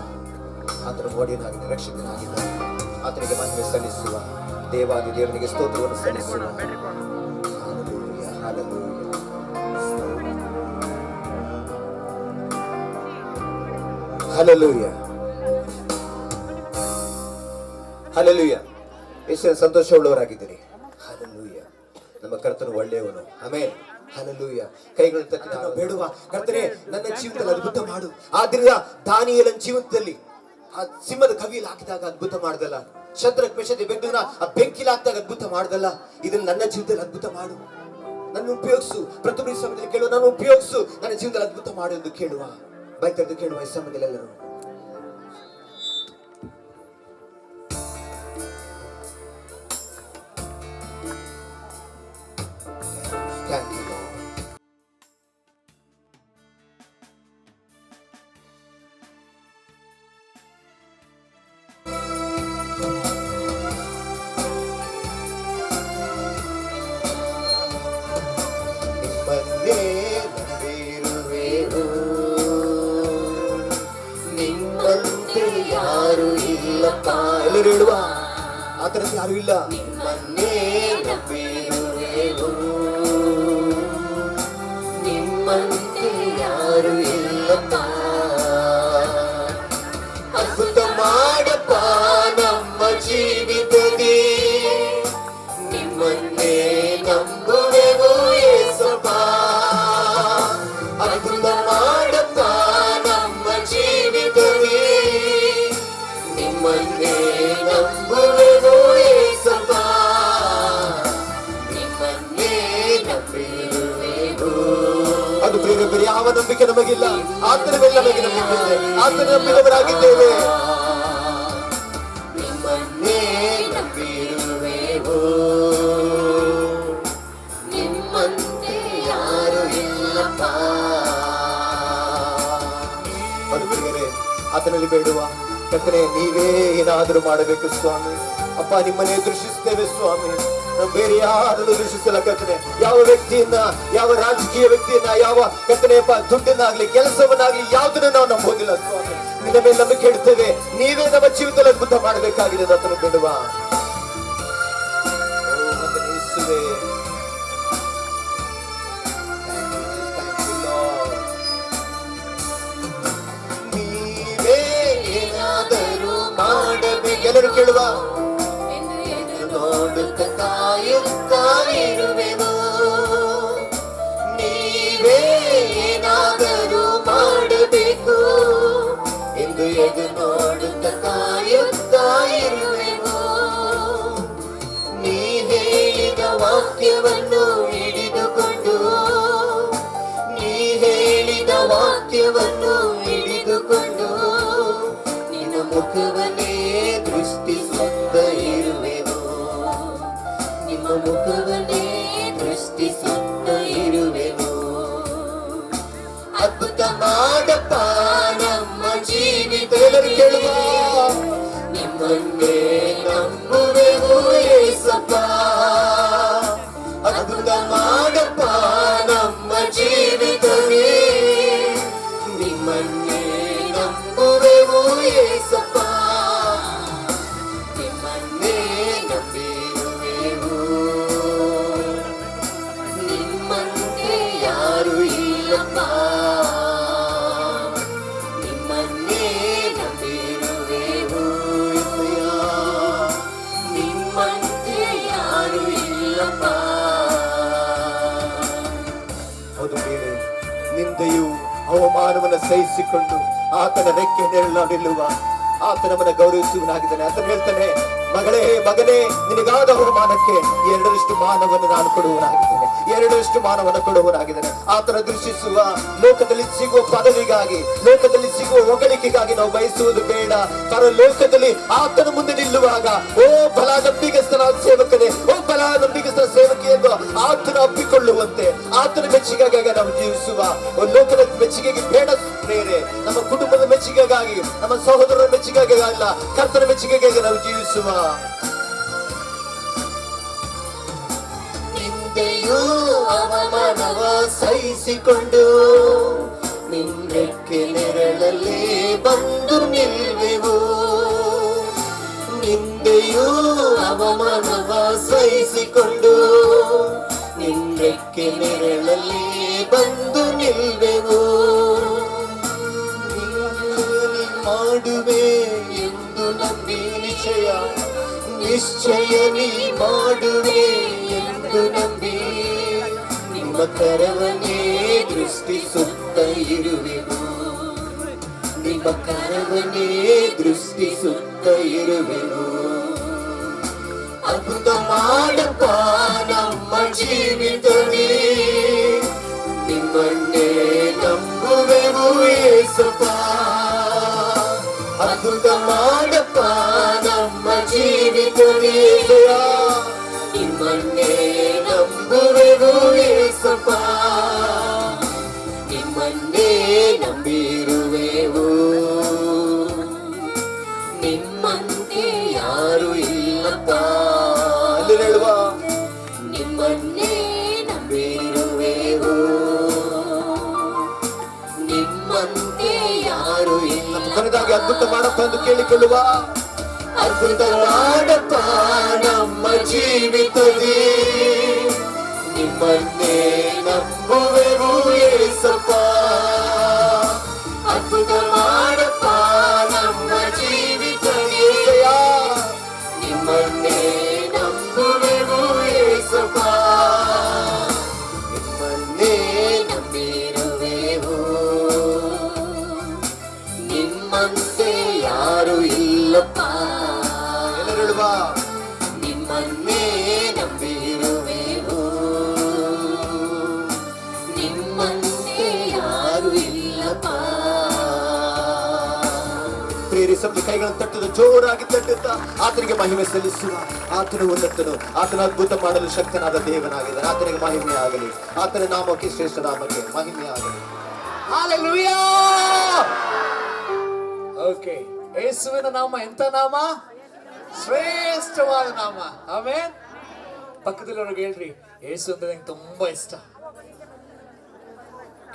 ಆತನ ಒಡೆಯನಾಗಿದೆ ರಕ್ಷಕನಾಗಿದ್ದಾನೆ ಆತನಿಗೆ ಮಹಿಮೆ ಸಲ್ಲಿಸುವ ದೇವಾದಿ ದೇವನಿಗೆ ಸ್ತೋತ್ರವನ್ನು ಸಲ್ಲಿಸುವ Hallelujah, hallelujah. Hallelujah. Hallelujah. ಎಷ್ಟು ಸಂತೋಷವುಳ್ಳವರಾಗಿದ್ದೀರಿ Hallelujah. ನಮ್ಮ ಕರ್ತನು ಒಳ್ಳೆಯವನು ಆಮೆನ್ Hallelujah. ಕೈಗಳನ್ನು ತಟ್ಟಿ ನಾನು ಬೇಡುವ ಕರ್ತನೇ ನನ್ನ ಜೀವಿತದಲ್ಲಿ ಅದ್ಭುತ ಮಾಡು ಆದ್ರಿಂದ ದಾನಿಯೇಲನ ಜೀವಿತದಲ್ಲಿ ಆ ಸಿಂಹದ ಕವಿಯಲ್ಲಿ ಹಾಕಿದಾಗ ಅದ್ಭುತ ಮಾಡ್ದಲ್ಲ ಶದ್ರಕ್ ಮೆಷಕ್ ಬೆಂಕಿನ ಆ ಬೆಂಕಿಲಿ ಹಾಕಿದಾಗ ಅದ್ಭುತ ಮಾಡ್ದಲ್ಲ ಇದನ್ನ ನನ್ನ ಜೀವಿತದಲ್ಲಿ ಅದ್ಭುತ ಮಾಡು ನನ್ನ ಉಪಯೋಗಿಸು ಪ್ರತಿಯೊಬ್ಬರ ಸಮಯದಲ್ಲಿ ಕೇಳುವ ನಾನು ಉಪಯೋಗಿಸು ನನ್ನ ಜೀವಿತದಲ್ಲಿ ಅದ್ಭುತ ಮಾಡು ಎಂದು ಕೇಳುವ ಬೈತದ್ದು ಕೇಳುವ ಈ ಸಮಯದಲ್ಲಿ ಎಲ್ಲರೂ ಎಲ್ಲರೂ ಹೇಳುವ ಆ ಥರದ್ದು ಯಾರು ಇಲ್ಲ. ನಿಮ್ಮನ್ನೇ ನಂಬಿರುವೆವು, ನಿಮ್ಮಂತೆ ಯಾರು ಇಲ್ಲಪ್ಪ. ಅದ್ಭುತ ಮಾಡಪ್ಪ ನಮ್ಮ ಜೀವಿತದಿ, ನಿಮ್ಮನ್ನೇ ನಂಬುವೆವು ಯೇಸಪ್ಪ. ಅದ್ಭುತ ಮಾಡಪ್ಪ ನಮ್ಮ ಜೀವಿತದಿ, ನಿಮ್ಮನ್ನೇ ನಂಬುವೆವು ಯೇಸಪ್ಪ. ನಿಮ್ಮನ್ನೇ ನಂಬಿರುವೆವು. ಅದು ಬೇರೆ ಬೇರೆ ಯಾವ ನಂಬಿಕೆ ನಮಗಿಲ್ಲ, ಆತನ ಮೇಲೆ ನಮಗೆ ನಂಬಿಕೆ ಇದೆ, ಆತನ ನಂಬಿದವರಾಗಿದ್ದೇವೆ. ನಿಮ್ಮನ್ನೇ ನಂಬಿರುವೆವು, ನಿಮ್ಮಂತೆ ಯಾರು ಇಲ್ಲಪ್ಪ. ಬರುವವರೆಗೆ ಆತನಲ್ಲಿ ಬೇಡುವ, ಕರ್ತನೇ ನೀವೇ ಏನಾದರೂ ಮಾಡಬೇಕು ಸ್ವಾಮಿ. ಅಪ್ಪ ನಿಮ್ಮನ್ನೇ ದೃಷ್ಟಿಸ್ತೇವೆ ಸ್ವಾಮಿ, ನಾವು ಬೇರೆ ಯಾರನ್ನು ದೃಷ್ಟಿಸಲ್ಲ ಕರ್ತನೆ. ಯಾವ ವ್ಯಕ್ತಿಯನ್ನ, ಯಾವ ರಾಜಕೀಯ ವ್ಯಕ್ತಿಯನ್ನ, ಯಾವ ಕರ್ತನೆಯಪ್ಪ ದುಡ್ಡನ್ನಾಗ್ಲಿ ಕೆಲಸವನ್ನಾಗ್ಲಿ ಯಾವುದನ್ನು ನಾವು ನಂಬೋದಿಲ್ಲ ಸ್ವಾಮಿ. ನಿನ್ನ ಮೇಲೆ ನಂಬಿಕೆ ಇಡ್ತೇವೆ, ನೀವೇ ನಮ್ಮ ಜೀವಿತದಲ್ಲಿ ಅದ್ಭುತ ಮಾಡಬೇಕಾಗಿದೆ ಅದನ್ನು ಬೇಡುವ. ನೀವೇ ಏನಾದರೂ ಮಾಡಬೇಕು ಎಲ್ಲರೂ ಕೇಳುವ. ನೋಡುತ್ತ ಕಾಯುತ್ತಾ ಇರುವೆನು, ನೀವೇ ಏನಾದರೂ ಮಾಡಬೇಕು ಎಂದು ಎದು ನೋಡುತ್ತ ಕಾಯುತ್ತಾ ಇರುವೆನು. ನೀ ಹೇಳಿದ ವಾಕ್ಯವನ್ನು ಹಿಡಿದುಕೊಂಡು, ನೀ ಹೇಳಿದ ವಾಕ್ಯವನ್ನು ಹಿಡಿದುಕೊಂಡು ನಿನ್ನ ಮುಖವನ್ನೇ ದೃಷ್ಟಿಸುತ್ತ ಇರುವೆನು, ನಿಮ್ಮ ಮುಖವನ್ನೇ ದೃಷ್ಟಿಸುತ್ತ ಇರುವೆನು. ಅದ್ಭುತ ಮಾಡಪ್ಪ ನಮ್ಮ ಜೀವಿತ ಎಲ್ಲರೂ ಕೇಳುವ. ನಿಮ್ಮನ್ನೇ ನಂಬುವೆವು ಯೇಸಪ್ಪ. ಅದ್ಭುತ ಮಾಡಪ್ಪ ನಮ್ಮ ಜೀವಿತವೇ, ನಿಮ್ಮನ್ನೇ ನಂಬುವೆವು ಯೇಸಪ್ಪ. ನಿಮ್ಮನ್ನೇ ನಂಬಿರುವೆವು, ನಿಮ್ಮಂತೆ ಯಾರು ಇಲ್ಲಪ್ಪ. ನಿಮ್ಮನ್ನೇ ನಂಬಿರುವೆವು ಯೆಹೋವ, ನಿಮ್ಮಂತೆ ಯಾರು ಇಲ್ಲಪ್ಪ. ಹೌದು ಬೇರೆ ನಿಂದೆಯು ಅವಮಾನವನ್ನು ಸಹಿಸಿಕೊಂಡು ಆತನ ರೆಕ್ಕೆ ನೆರಳು ನಿಲ್ಲುವ, ಆತ ನಮ್ಮನ್ನು ಗೌರವಿಸುವನಾಗಿದ್ದಾನೆ. ಆತನು ಹೇಳ್ತಾನೆ, ಮಗಳೇ ಮಗನೇ ನಿನಗಾದ ಅವಮಾನಕ್ಕೆ ಎರಡರಷ್ಟು ಮಾನವನ್ನು ನಾನು ಕೊಡುವನಾಗಿದ್ದೇನೆ, ಎರಡರಷ್ಟು ಮಾನವನ್ನು ಕೊಡುವನಾಗಿದ್ದೇನೆ. ಆತನ ದೃಷ್ಟಿಸುವ ಲೋಕದಲ್ಲಿ ಸಿಗುವ ಪದವಿಗಾಗಿ, ಲೋಕದಲ್ಲಿ ಸಿಗುವ ಹೊಗಳಿಕೆಗಾಗಿ ನಾವು ಬಯಸುವುದು ಬೇಡ. ಲೋಕದಲ್ಲಿ ಆತನ ಮುಂದೆ ನಿಲ್ಲುವಾಗ, ಓ ಬಲ ನಂಬಿಗಸ್ತನಾದ ಸೇವಕನೇ, ಓ ಬಲ ನಂಬಿಗಸ್ತ ಸೇವಕಿ ಎಂದು ಆತನ ಅಪ್ಪಿಕೊಳ್ಳುವಂತೆ ಆತನ ಮೆಚ್ಚುಗೆಗಾಗಿ ನಾವು ಜೀವಿಸುವ. ಲೋಕದ ಮೆಚ್ಚುಗೆಗೆ ಬೇಡ ಪ್ರೇರೆ, ನಮ್ಮ ಕುಟುಂಬದ ಮೆಚ್ಚುಗೆಗಾಗಿ, ನಮ್ಮ ಸಹೋದರರ ಮೆಚ್ಚುಗೆಗಾಗಿ ಅಲ್ಲ, ಕರ್ತನ ಮೆಚ್ಚುಗೆಗಾಗಿ ನಾವು ಜೀವಿಸುವ. ನಿಂದೆಯೂ ಅವಮಾನವ ಸಹಿಸಿಕೊಂಡು ನಿನ್ನೆಕ್ಕೆ ನೆರಳಲ್ಲಿ ಬಂದು ನಿಲ್ವೆವು. ನಿಂದೆಯೂ ಅವಮಾನವ ಸಹಿಸಿಕೊಂಡು ನಿನ್ನೆಕ್ಕೆ ನೆರಳಲ್ಲಿ ಬಂದು ನಿಲ್ವೆವು. ಮಾಡುವೆ ಎಂದು ನಂಬಿ ನಿಶ್ಚಯ, ನಿಶ್ಚಯ ನೀ ಮಾಡುವೆ ಎಂದು ನಂಬಿ ನಿಮ್ಮ ಕರವನ್ನೇ ದೃಷ್ಟಿಸುತ್ತ ಇರುವೆನು, ನಿಮ್ಮ ಕರವನ್ನೇ ದೃಷ್ಟಿಸುತ್ತ ಇರುವೆನು. ಅದ್ಭುತ ಮಾಡಪ್ಪ ನಮ್ಮ ಜೀವಿತವೇ, ನಿಮ್ಮನ್ನೇ ನಂಬುವೆವು ಯೇಸಪ್ಪ. ಅದ್ಭುತ ಮಾಡಪ್ಪ ನಮ್ಮ ಜೀವಿತವೇ, ನಿಮ್ಮನ್ನೇ ನಂಬುವೆವು ಯೇಸಪ್ಪ. ನಿಮ್ಮನ್ನೇ ನಂಬಿರುವೆವು, ನಿಮ್ಮಂತೆ ಯಾರು ಇಲ್ಲಪ್ಪ. ಅಲ್ಲಿ ಹೇಳುವ, ನಿಮ್ಮನ್ನೇ ನಂಬಿರುವೆವು, ನಿಮ್ಮಂತೆ ಯಾರು ಇಲ್ಲ. ಕೊನೆದಾಗಿ ಅದ್ಭುತ ಮಾಡಪ್ಪ ಎಂದು ಕೇಳಿಕೊಳ್ಳುವ. ಅದ್ಭುತವಾದಪ್ಪ ನಮ್ಮ ಜೀವಿತದಿ, ನಿಮ್ಮನ್ನೇ ನಂಬುವೆವು ಏಸಪ್ಪ. ಅದ್ಭುತವಾದಪ್ಪ ನಮ್ಮ ಜೀವಿತದಿ, ನಿಮ್ಮನ್ನೇ ನಂಬುವೆವು ಏಸಪ್ಪ. ನಿಮ್ಮನ್ನೇ ನಂಬಿರುವೆವು, ನಿಮ್ಮಂತೆ ಯಾರು ಇಲ್ಲಪ್ಪ. ಎಲ್ಲರೂ ನಿಮ್ಮನ್ನೇ ನಂಬಿರುವೆವು, ನಿಮ್ಮಂತೆ ಯಾರು ಇಲ್ಲಪ್ಪ. ಪ್ರೇರಿ ಸಭೆ ಕೈಗಳನ್ನು ತಟ್ಟದ ಜೋರಾಗಿ ತಟ್ಟುತ್ತಾ ಆತನಿಗೆ ಮಹಿಮೆ ಸಲ್ಲಿಸುವ. ಆತನು ಉನ್ನತನು, ಆತನ ಅದ್ಭುತ ಮಾಡಲು ಶಕ್ತನಾದ ದೇವನಾಗಿದ್ದಾನೆ. ಆತನಿಗೆ ಮಹಿಮೆ ಆಗಲಿ, ಆತನ ನಾಮಕ್ಕೆ ಶ್ರೇಷ್ಠ ನಾಮಕ್ಕೆ ಮಹಿಮೆ ಆಗಲಿ. ಹಲ್ಲೆಲೂಯಾ. ಓಕೆ, ಯೇಸುವಿನ ನಾಮ ಎಂತ ನಾಮ? ಶ್ರೇಷ್ಠವಾದ ನಾಮ. ಆಮೆನ್. ಪಕ್ಕದಲ್ಲಿರೋರ್ಗೆ ಹೇಳ್ರಿ, ಯೇಸು ಅಂದ್ರೆ ನಂಗೆ ತುಂಬಾ ಇಷ್ಟ.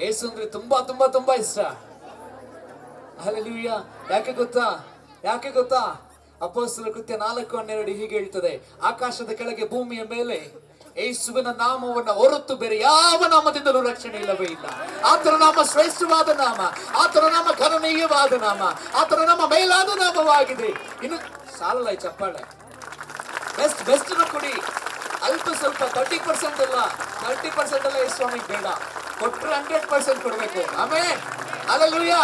ಯೇಸು ಅಂದ್ರೆ ತುಂಬಾ ತುಂಬಾ ತುಂಬಾ ಇಷ್ಟ. ಹಲ್ಲೆಲೂಯಾ. ಯಾಕೆ ಗೊತ್ತಾ? ಅಪೊಸ್ತಲರ ಕೃತ್ಯ 4:12 ಹೀಗೆ ಹೇಳ್ತದೆ, ಆಕಾಶದ ಕೆಳಗೆ ಭೂಮಿಯ ಮೇಲೆ ಯೇಸುವಿನ ನಾಮವನ್ನು ಹೊರತು ಬೇರೆ ಯಾವ ನಾಮದಿಂದಲೂ ರಕ್ಷಣೆ ಇಲ್ಲವೇ ಇಲ್ಲ. ಆತನ ನಾಮ ಶ್ರೇಷ್ಠವಾದ ನಾಮ, ಆತನ ನಾಮ ಘನನೀಯವಾದ ನಾಮ, ಆತನ ನಾಮ ಮೇಲಾದ ನಾಮವಾಗಿದೆ. ಇನ್ನು ಸಾಲಲ್ಲ ಈ ಚಪ್ಪಾಳೆ. ಬೆಸ್ಟ್ ಕೊಡಿ, ಅಲ್ಪ ಸ್ವಲ್ಪ 30% ಅಲ್ಲ 30% ಅಲ್ಲ. ಈ ಸ್ವಾಮಿ ಬೇಡ, ಕೊಟ್ಟರೆ 100% ಕೊಡ್ಬೇಕು. ಆಮೆನ್. ಹಲ್ಲೆಲೂಯಾ.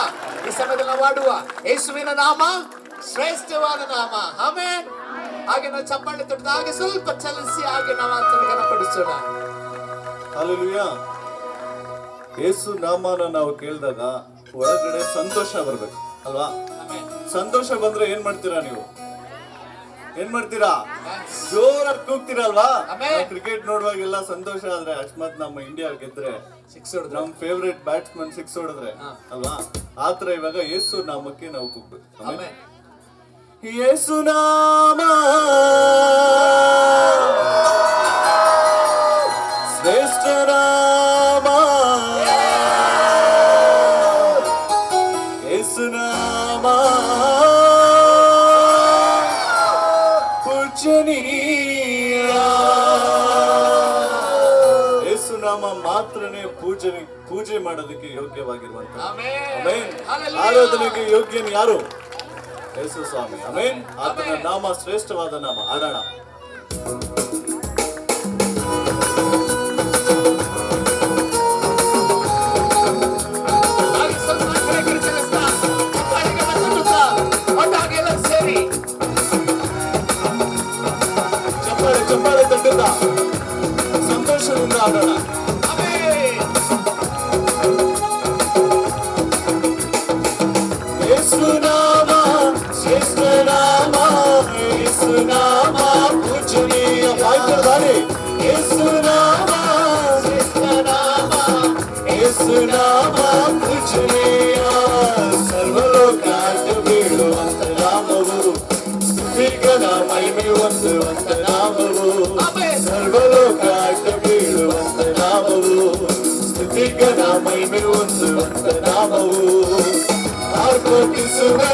ಈ ಸಮಯದಲ್ಲಿ ನಾವು ಆಡುವ ಯೇಸುವಿನ ನಾಮ ಶ್ರೇಷ್ಠವಾದ ನಾಮ. ಆಮೆನ್. ಹಾಗೆ ನಾವು ಚಪ್ಪಾಳೆ ತಟ್ಟದ ಹಾಗೆ ಸ್ವಲ್ಪ ಚಲಿಸಿ ಹಾಗೆ ನಾವು ಆತನ ಘನಪಡಿಸೋಣ. ಹಲ್ಲೆಲೂಯಾ. ಯೇಸು ನಾಮನ ನಾವು ಕೇಳಿದಾಗ ಒಳಗಡೆ ಸಂತೋಷ ಬರ್ಬೇಕು ಅಲ್ವಾ? ಸಂತೋಷ ಬಂದ್ರೆ ಏನ್ ಮಾಡ್ತೀರಾ ನೀವು? ಜೋರಾಗಿ ಕೂಗ್ತೀರಾ ಅಲ್ವಾ? ಕ್ರಿಕೆಟ್ ನೋಡುವಾಗೆಲ್ಲ ಸಂತೋಷ ಆದ್ರೆ, ಅಕಸ್ಮಾತ್ ನಮ್ಮ ಇಂಡಿಯಾ ಗೆದ್ರೆ, ನಮ್ ಫೇವ್ರೇಟ್ ಬ್ಯಾಟ್ಸ್ಮನ್ 6 ಹೊಡೆದ್ರೆ ಅಲ್ವಾ, ಆತರ ಇವಾಗ ಯೇಸು ನಾಮಕ್ಕೆ ನಾವು ಕೂಗ್ಬೇಕು. ಯೇಸು ನಾಮ ಶ್ರೇಷ್ಠ ನಾಮ, ಯೇಸು ನಾಮ ಪೂಜನೀಯ. ಯೇಸು ನಾಮ ಮಾತ್ರನೇ ಪೂಜೆ ಮಾಡೋದಕ್ಕೆ ಯೋಗ್ಯವಾಗಿರುವಂತ, ಆರಾಧನೆಗೆ ಯೋಗ್ಯನ್ ಯಾರು? ಯೇಸು ಸ್ವಾಮಿ. ಆಮೆನ್. ಆತನ ನಾಮ ಶ್ರೇಷ್ಠವಾದ ನಾಮ. ಆಡೋಣ. ಚಪ್ಪಾಳೆ ತಟ್ಟುತ್ತಾ ಸಂತೋಷದಿಂದ ಆಡೋಣ. ಯೇಸು ನಾಮ ಶ್ರೇಷ್ಠ ನಾಮ, ಯೇಸು ನಾಮ ಪೂಜನೀಯ. ಯೇಸು ನಾಮ ಶ್ರೇಷ್ಠ ನಾಮ, ಯೇಸು ನಾಮ ಪೂಜನೀಯ. ಸರ್ವಲೋಕಾಟ ಬೀಳುವಂತ ನಾಮವು, ಸ್ತುತಿಗನ ಮಹಿಮೆ ಹೊಂದುವಂತ ನಾಮವು. ಸರ್ವಲೋಕಾಟ ಬೀಳುವಂತ ನಾಮವು, ಸ್ತುತಿಗನ ಮಹಿಮೆ ಹೊಂದುವಂತ ನಾಮವು. ಆರ್ಭಟಿಸುವೆ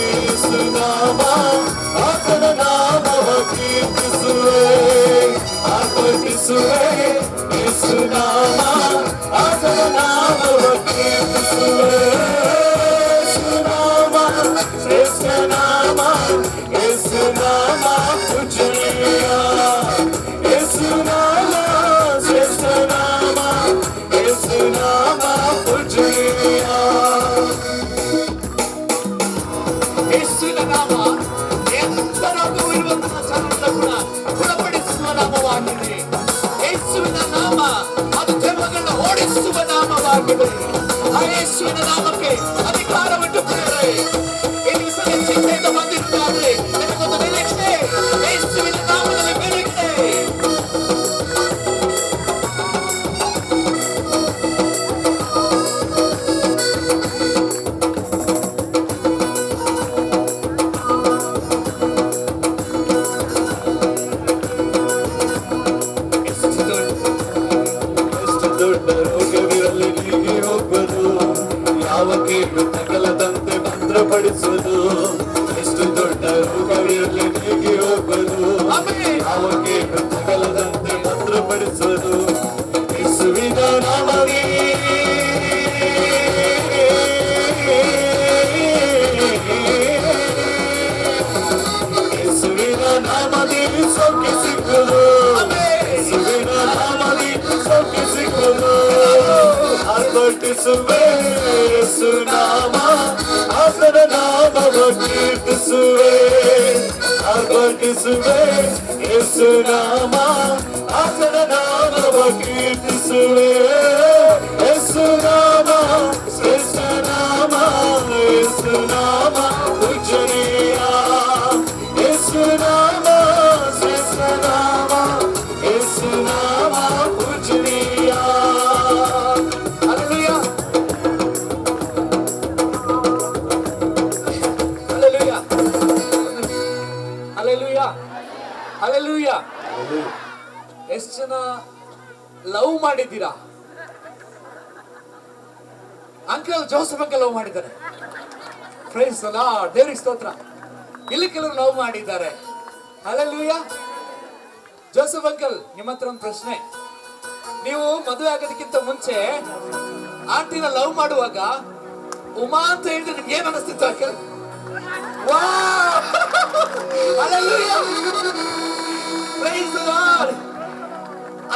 ಯೇಸು ನಾಮ, ಆತನ ನಾಮವ ಕೀರ್ತಿಸುವೆ. ಆರ್ಭಟಿಸುವೆ ಯೇಸು ನಾಮ, ಆತನ ನಾಮವ ಕೀರ್ತಿಸುವೆ. ಯೇಸು ನಾಮ ಶ್ರೇಷ್ಠ ನಾಮ, ಯೇಸು ನಾಮ ಪೂಜನೀಯ. ಯೇಸು ನಾಮ ಶ್ರೇಷ್ಠ ನಾಮ, ಯೇಸು ನಾಮ ಪೂಜನೀಯ. ಯೇಸುವಿನ ನಾಮ ಎಂತ ರೋಗವೂ ಇರುವಂತಹ ಚಂದ ಗುಣಪಡಿಸುವ ನಾಮವಾಗಿದೆ. ಯೇಸುವಿನ ನಾಮ ಅದು ದೆವ್ವಗಳನ್ನ ಓಡಿಸುವ ನಾಮವಾಗಿದೆ. ಆ ಯೇಸುವಿನ ನಾಮಕ್ಕೆ ಅಧಿಕಾರವನ್ನು ಪ್ರಿಯರೇ, ಇಲ್ಲಿ ಸಲ ಚಿಂತೆಯಿಂದ ಬಂದಿರುತ್ತಾದ್ರೆ ನಿಮಗೊಂದು ನಿರೀಕ್ಷೆ, ಯೇಸುವಿನ ನಾಮದಲ್ಲಿ ಬೆಳಗಿದೆ. ಯಾವ ಕೇಳು ತಗಲದಂತೆ ಭದ್ರಪಡಿಸುವುದು. ಎಷ್ಟು ದೊಡ್ಡ ರೋಗವಿರಲಿ ಯಾವಕ್ಕೆ ತಗಲದಂತೆ ಭದ್ರಪಡಿಸುವುದು ಯೇಸುವಿನ ನಾಮವೇ. ಯೇಸುವಿನ ನಾಮದಿ ಸೌಖ್ಯ ಸಿಕ್ಕುವುದು, ಯೇಸುವಿನ ನಾಮದಿ ಸೌಖ್ಯ ಸಿಕ್ಕುವುದು. ಆರ್ಭಟಿಸುವೆ ಯೇಸು ನಾಮ, ಆತನ ನಾಮವ ಕೀರ್ತಿಸುವೆ. ಆರ್ಭಟಿಸುವೆ ಯೇಸು ನಾಮ, ಆತನ ನಾಮವ ಕೀರ್ತಿಸುವೆ. ಯೇಸು ನಾಮ ಶ್ರೇಷ್ಠ ನಾಮ, ಯೇಸು ನಾಮ ಪೂಜನೀಯ. ಯೇಸು ನಾಮ ಶ್ರೇಷ್ಠ ನಾಮ, ಯೇಸು ನಾಮ ಪೂಜನೀಯ. Hallelujah. Hallelujah. Hallelujah. Hallelujah. ಎಷ್ಟು ಜನ ಲವ್ ಮಾಡಿದ್ದೀರಾ? ಅಂಕಲ್ ಜೋಸಫ್ ಅಂಕಲ್ ಲವ್ ಮಾಡಿದ್ದಾರೆ. ಪ್ರೈಸ್ ದಿ ಲಾರ್ಡ್, ದೇವರಿಗೆ ಸ್ತೋತ್ರ. ಇಲ್ಲಿ ಕೆಲವರು ಲವ್ ಮಾಡಿದ್ದಾರೆ. Hallelujah. ಜೋಸಫ್ ಅಂಕಲ್, ನಿಮ್ಮ ಹತ್ರ ಒಂದು ಪ್ರಶ್ನೆ. ನೀವು ಮದುವೆ ಆಗೋದಕ್ಕಿಂತ ಮುಂಚೆ ಆಂಟಿನ ಲವ್ ಮಾಡುವಾಗ ಉಮಾ ಅಂತ ಹೇಳಿದ್ರೆ ನಿಮ್ಗೆ ಏನ್ ಅನಿಸ್ತಿತ್ತು ಅಂಕಲ್?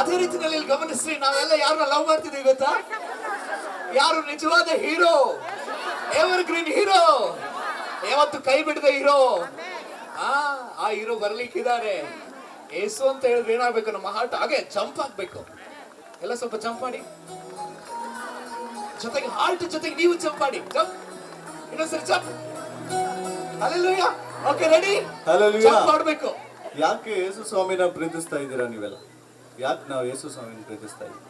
ಅದೇ ರೀತಿಯಲ್ಲಿ ಗಮನಿಸ್ರಿ, ನಾವೆಲ್ಲ ಯಾರನ್ನ ಲವ್ ಮಾಡ್ತಿದ್ದೀವಿ ಗೊತ್ತಾ? ಯಾರು ನಿಜವಾದ ಹೀರೋ, ಎವರ್ ಗ್ರೀನ್ ಹೀರೋ, ಯಾವತ್ತು ಕೈ ಬಿಡದ ಹೀರೋ, ಆ ಹೀರೋ ಬರ್ಲಿಕ್ಕಿದ್ದಾರೆ. ಏಸು ಅಂತ ಹೇಳಿದ್ರೆ ಏನಾಗ್ಬೇಕು? ನಮ್ಮ ಹಾರ್ಟ್ ಹಾಗೆ ಜಂಪ್ ಆಗ್ಬೇಕು. ಎಲ್ಲ ಸ್ವಲ್ಪ ಜಂಪ್ ಮಾಡಿ, ಜೊತೆಗೆ ಹಾರ್ಟ್ ಜೊತೆಗೆ ನೀವು ಜಂಪ್ ಮಾಡಿ. ಜಂಪ್, ಇನ್ನೊಂದ್ಸರಿ jump. Hallelujah. Okay, ready? Hallelujah. Jump ಮಾಡಬೇಕು. ಯಾಕೆ ಯೇಸು ಸ್ವಾಮಿನ ಪ್ರೀತಿಸ್ತಾ ಇದ್ದೀರಾ ನೀವೆಲ್ಲ? ಯಾಕೆ ನಾವು ಯೇಸು ಸ್ವಾಮಿನ ಪ್ರೀತಿಸ್ತಾ ಇದ್ದೀವಿ?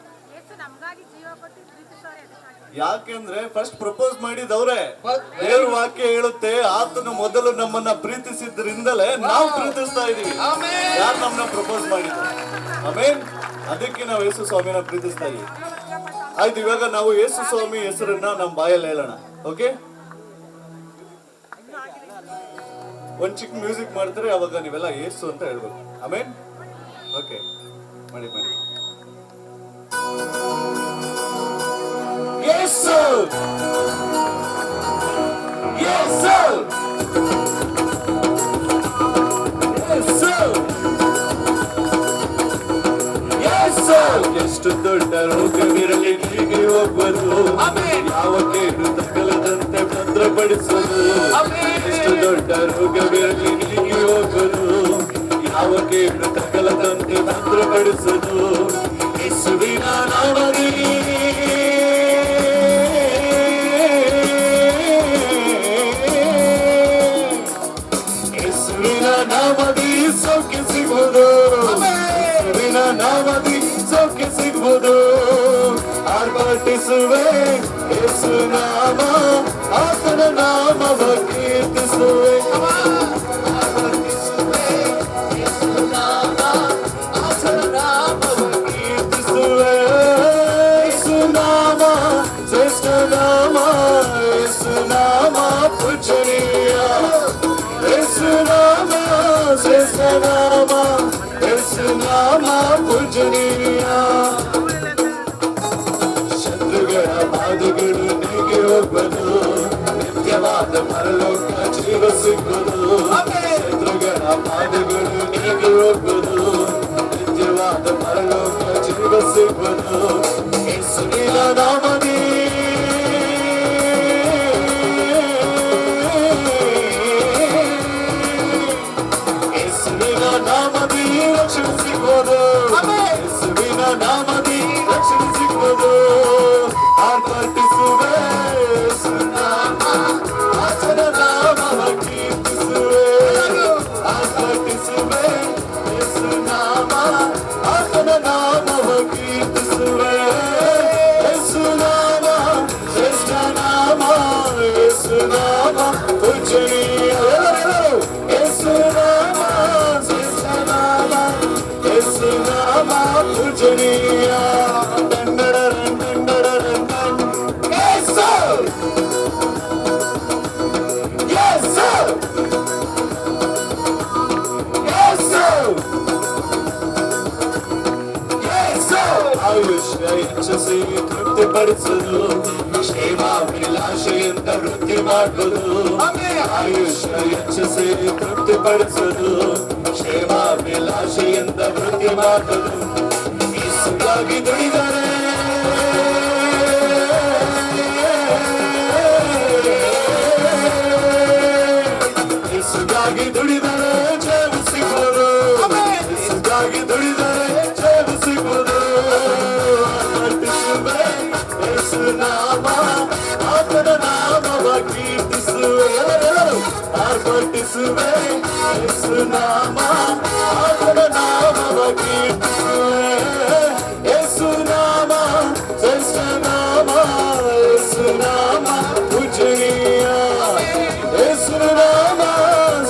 ಯಾಕೆಂದ್ರೆ ಫಸ್ಟ್ ಪ್ರಪೋಸ್ ಮಾಡಿದವ್ರೆ. ದೇವ್ರ ವಾಕ್ಯ ಹೇಳುತ್ತೆ, ಆತನು ಮೊದಲು ನಮ್ಮನ್ನ ಪ್ರೀತಿಸಿದ್ರಿಂದಲೇ ನಾವು ಪ್ರೀತಿಸ್ತಾ ಇದೀವಿ. ಯಾರು ನಮ್ಮನ್ನ ಪ್ರಪೋಸ್ ಮಾಡಿದ್ರು? ಆಮೇನ್. ಅದಕ್ಕೆ ನಾವು ಯೇಸು ಸ್ವಾಮಿನ ಪ್ರೀತಿಸ್ತಾ ಇದೀವಿ. ಆಯ್ತು, ಇವಾಗ ನಾವು ಯೇಸು ಸ್ವಾಮಿ ಹೆಸರನ್ನ ನಮ್ಮ ಬಾಯಲ್ಲಿ ಹೇಳೋಣ. ಓಕೆ, ಒಂದ್ ಚಿಕ್ಕ ಮ್ಯೂಸಿಕ್ ಮಾಡ್ತಾರೆ, ಅವಾಗ ನೀವೆಲ್ಲ ಯೇಸು ಅಂತ ಹೇಳ್ಬೇಕು. ಆಮೇನ್. ಓಕೆ, ಮಾಡಿ ಮಾಡಿ. ಯೇಸು, ಯೇಸು, ಯೇಸು, ಯೇಸು. ಎಷ್ಟು ದೊಡ್ಡ ರೋಗವಿರಲಿ ಹೀಗೆ ಹೋಗುವುದು, ಯಾವ ಕೇಡು ತಗಲದಂತೆ ಭದ್ರಪಡಿಸುವುದು. ಎಷ್ಟು ದೊಡ್ಡ ರೋಗವಿರಲಿ ಹೀಗೆ ಹೋಗುವುದು, ಯಾವ ಕೇಡು ತಗಲದಂತೆ ಭದ್ರಪಡಿಸುವುದು. ಯೇಸುವಿನ ನಾಮದಿ, ಯೇಸುವಿನ ನಾಮದಿ ಸೌಖ್ಯ ಸಿಗುವುದು. ಯೇಸುವಿನ ನಾಮದಿ ಸೌಖ್ಯ ಸಿಗುವುದು. ಆರ್ಭಟಿಸುವೆ ಯೇಸು ನಾಮ, ಆತನ ನಾಮವ ಕೀರ್ತಿಸುವೆ. ಆರ್ಭಟಿಸುವೆ ಯೇಸು ನಾಮ, ಆತನ ನಾಮವ ಕೀರ್ತಿಸುವೆ. ಯೇಸು ನಾಮ ಶ್ರೇಷ್ಠ ನಾಮ, ಯೇಸು ನಾಮ ಪೂಜನೀಯ. ಯೇಸು ನಾಮ ಶ್ರೇಷ್ಠ ನಾಮ, ಯೇಸು ನಾಮ ಪೂಜನೀಯ. ಶತ್ರುಗಳ ಬಾಧೆಗಳು ನೀಗೆ ಹೋಗುವುದು, ನಿತ್ಯವಾದ ಪರಲೋಕ ಜೀವ ಸಿಗುವುದು. ಶತ್ರುಗಳ ಬಾಧೆಗಳು ನೀಗೆ ಹೋಗುವುದು, ನಿತ್ಯವಾದ ಪರಲೋಕ ಜೀವ ಸಿಗುವುದು. ಯೇಸುವಿನ ನಾಮದಿ, ಯೇಸುವಿನ ನಾಮದಿ ರಕ್ಷಣೆ ಸಿಗುವುದು. ಯೇಸುವಿನ ನಾಮದಿ ರಕ್ಷಣೆ ಸಿಗುವುದು. ಆರ್ಭಟಿಸುವೆ ಯೇಸು ನಾಮ, ಆತನ ನಾಮವ ಕೀರ್ತಿಸುವೆ. ಆರ್ಭಟಿಸುವೆ ಯೇಸು ನಾಮ, ಆತನ ನಾಮವ ಕೀರ್ತಿಸುವೆ. ಯೇಸು ನಾಮ ಶ್ರೇಷ್ಠ ನಾಮ, ಯೇಸು ನಾಮ ಪೂಜನೀಯ. ಯೇಸು ನಾಮ ಶ್ರೇಷ್ಠ ನಾಮ, ಯೇಸು ನಾಮ ಪೂಜನೀಯ. ಹೆಚ್ಚಿಸಿ ತೃಪ್ತಿಪಡಿಸುವುದು, ಕ್ಷೇಮಾಭಿಲಾಷೆಯಿಂದ ವೃದ್ಧಿ ಮಾಡುವುದು. ಆಯುಷ್ಯ ಹೆಚ್ಚಿಸಿ ತೃಪ್ತಿಪಡಿಸುವುದು, ಕ್ಷೇಮಾಭಿಲಾಷೆಯಿಂದ ವೃದ್ಧಿ ಮಾಡುವುದು. ಯೇಸುಗಾಗಿ ದುಡಿದರೆ ಯೇಸುಗಾಗಿ ದುಡಿದರೆ ಜಯ ಸಿಗುವುದು, ಯೇಸುಗಾಗಿ ದುಡಿದರೆ ಜಯ ಸಿಗುವುದು. ಅರ್ಪಿಸುವೆ ಯೇಸು ನಾಮ, ಆತನ ನಾಮವ ಕೀರ್ತಿಸುವೆ. ಅರ್ಪಿಸುವೆ ಯೇಸು ನಾಮ, ಆತನ ನಾಮವ ಕೀರ್ತಿಸುವೆ. ಯೇಸು ನಾಮ ಶ್ರೇಷ್ಠ ನಾಮ, ಯೇಸು ನಾಮ ಪೂಜನೀಯ. ಯೇಸು ನಾಮ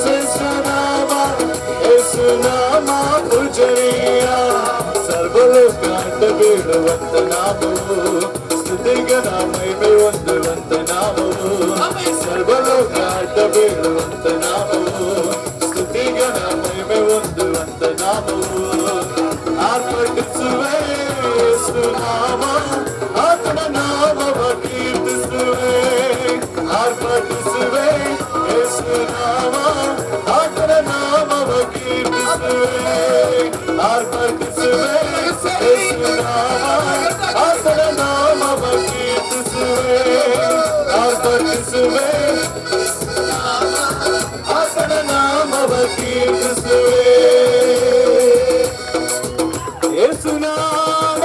ಶ್ರೇಷ್ಠ ನಾಮ, ಯೇಸು ನಾಮ ಪೂಜನೀಯ. ಸರ್ವಲೋಕಾಂಡ ಬೀಳುವಂತ ನಾಮವು, ಸ್ತುತಿಗನ ಮಹಿಮೆ ಹೊಂದುವಂತ ನಾಮವು. ಸರ್ವಲೋಕಾಂಡ ಬೀಳುವಂತ ನಾಮವು, ಸ್ತುತಿಗನ ಮಹಿಮೆ ಹೊಂದುವಂತ ನಾಮವು. ಆರ್ಭಟಿಸುವೆ ಯೇಸು ನಾಮ, ಆತನ ನಾಮವ ಕೀರ್ತಿಸುವೆ. ಆರ್ಭಟಿಸುವೆ ಯೇಸು ನಾಮ, ಆತನ ನಾಮವ ಕೀರ್ತಿಸುವೆ. ಆರ್ಭಟಿಸುವೆ ಯೇಸು ನಾಮ, ಆತನ ನಾಮವ ಕೀರ್ತಿಸುವೆ. ಆರ್ಭಟಿಸುವೆ ಆತನ ನಾಮವ ಕೀರ್ತಿಸುವೆ. ಯೇಸು ನಾಮ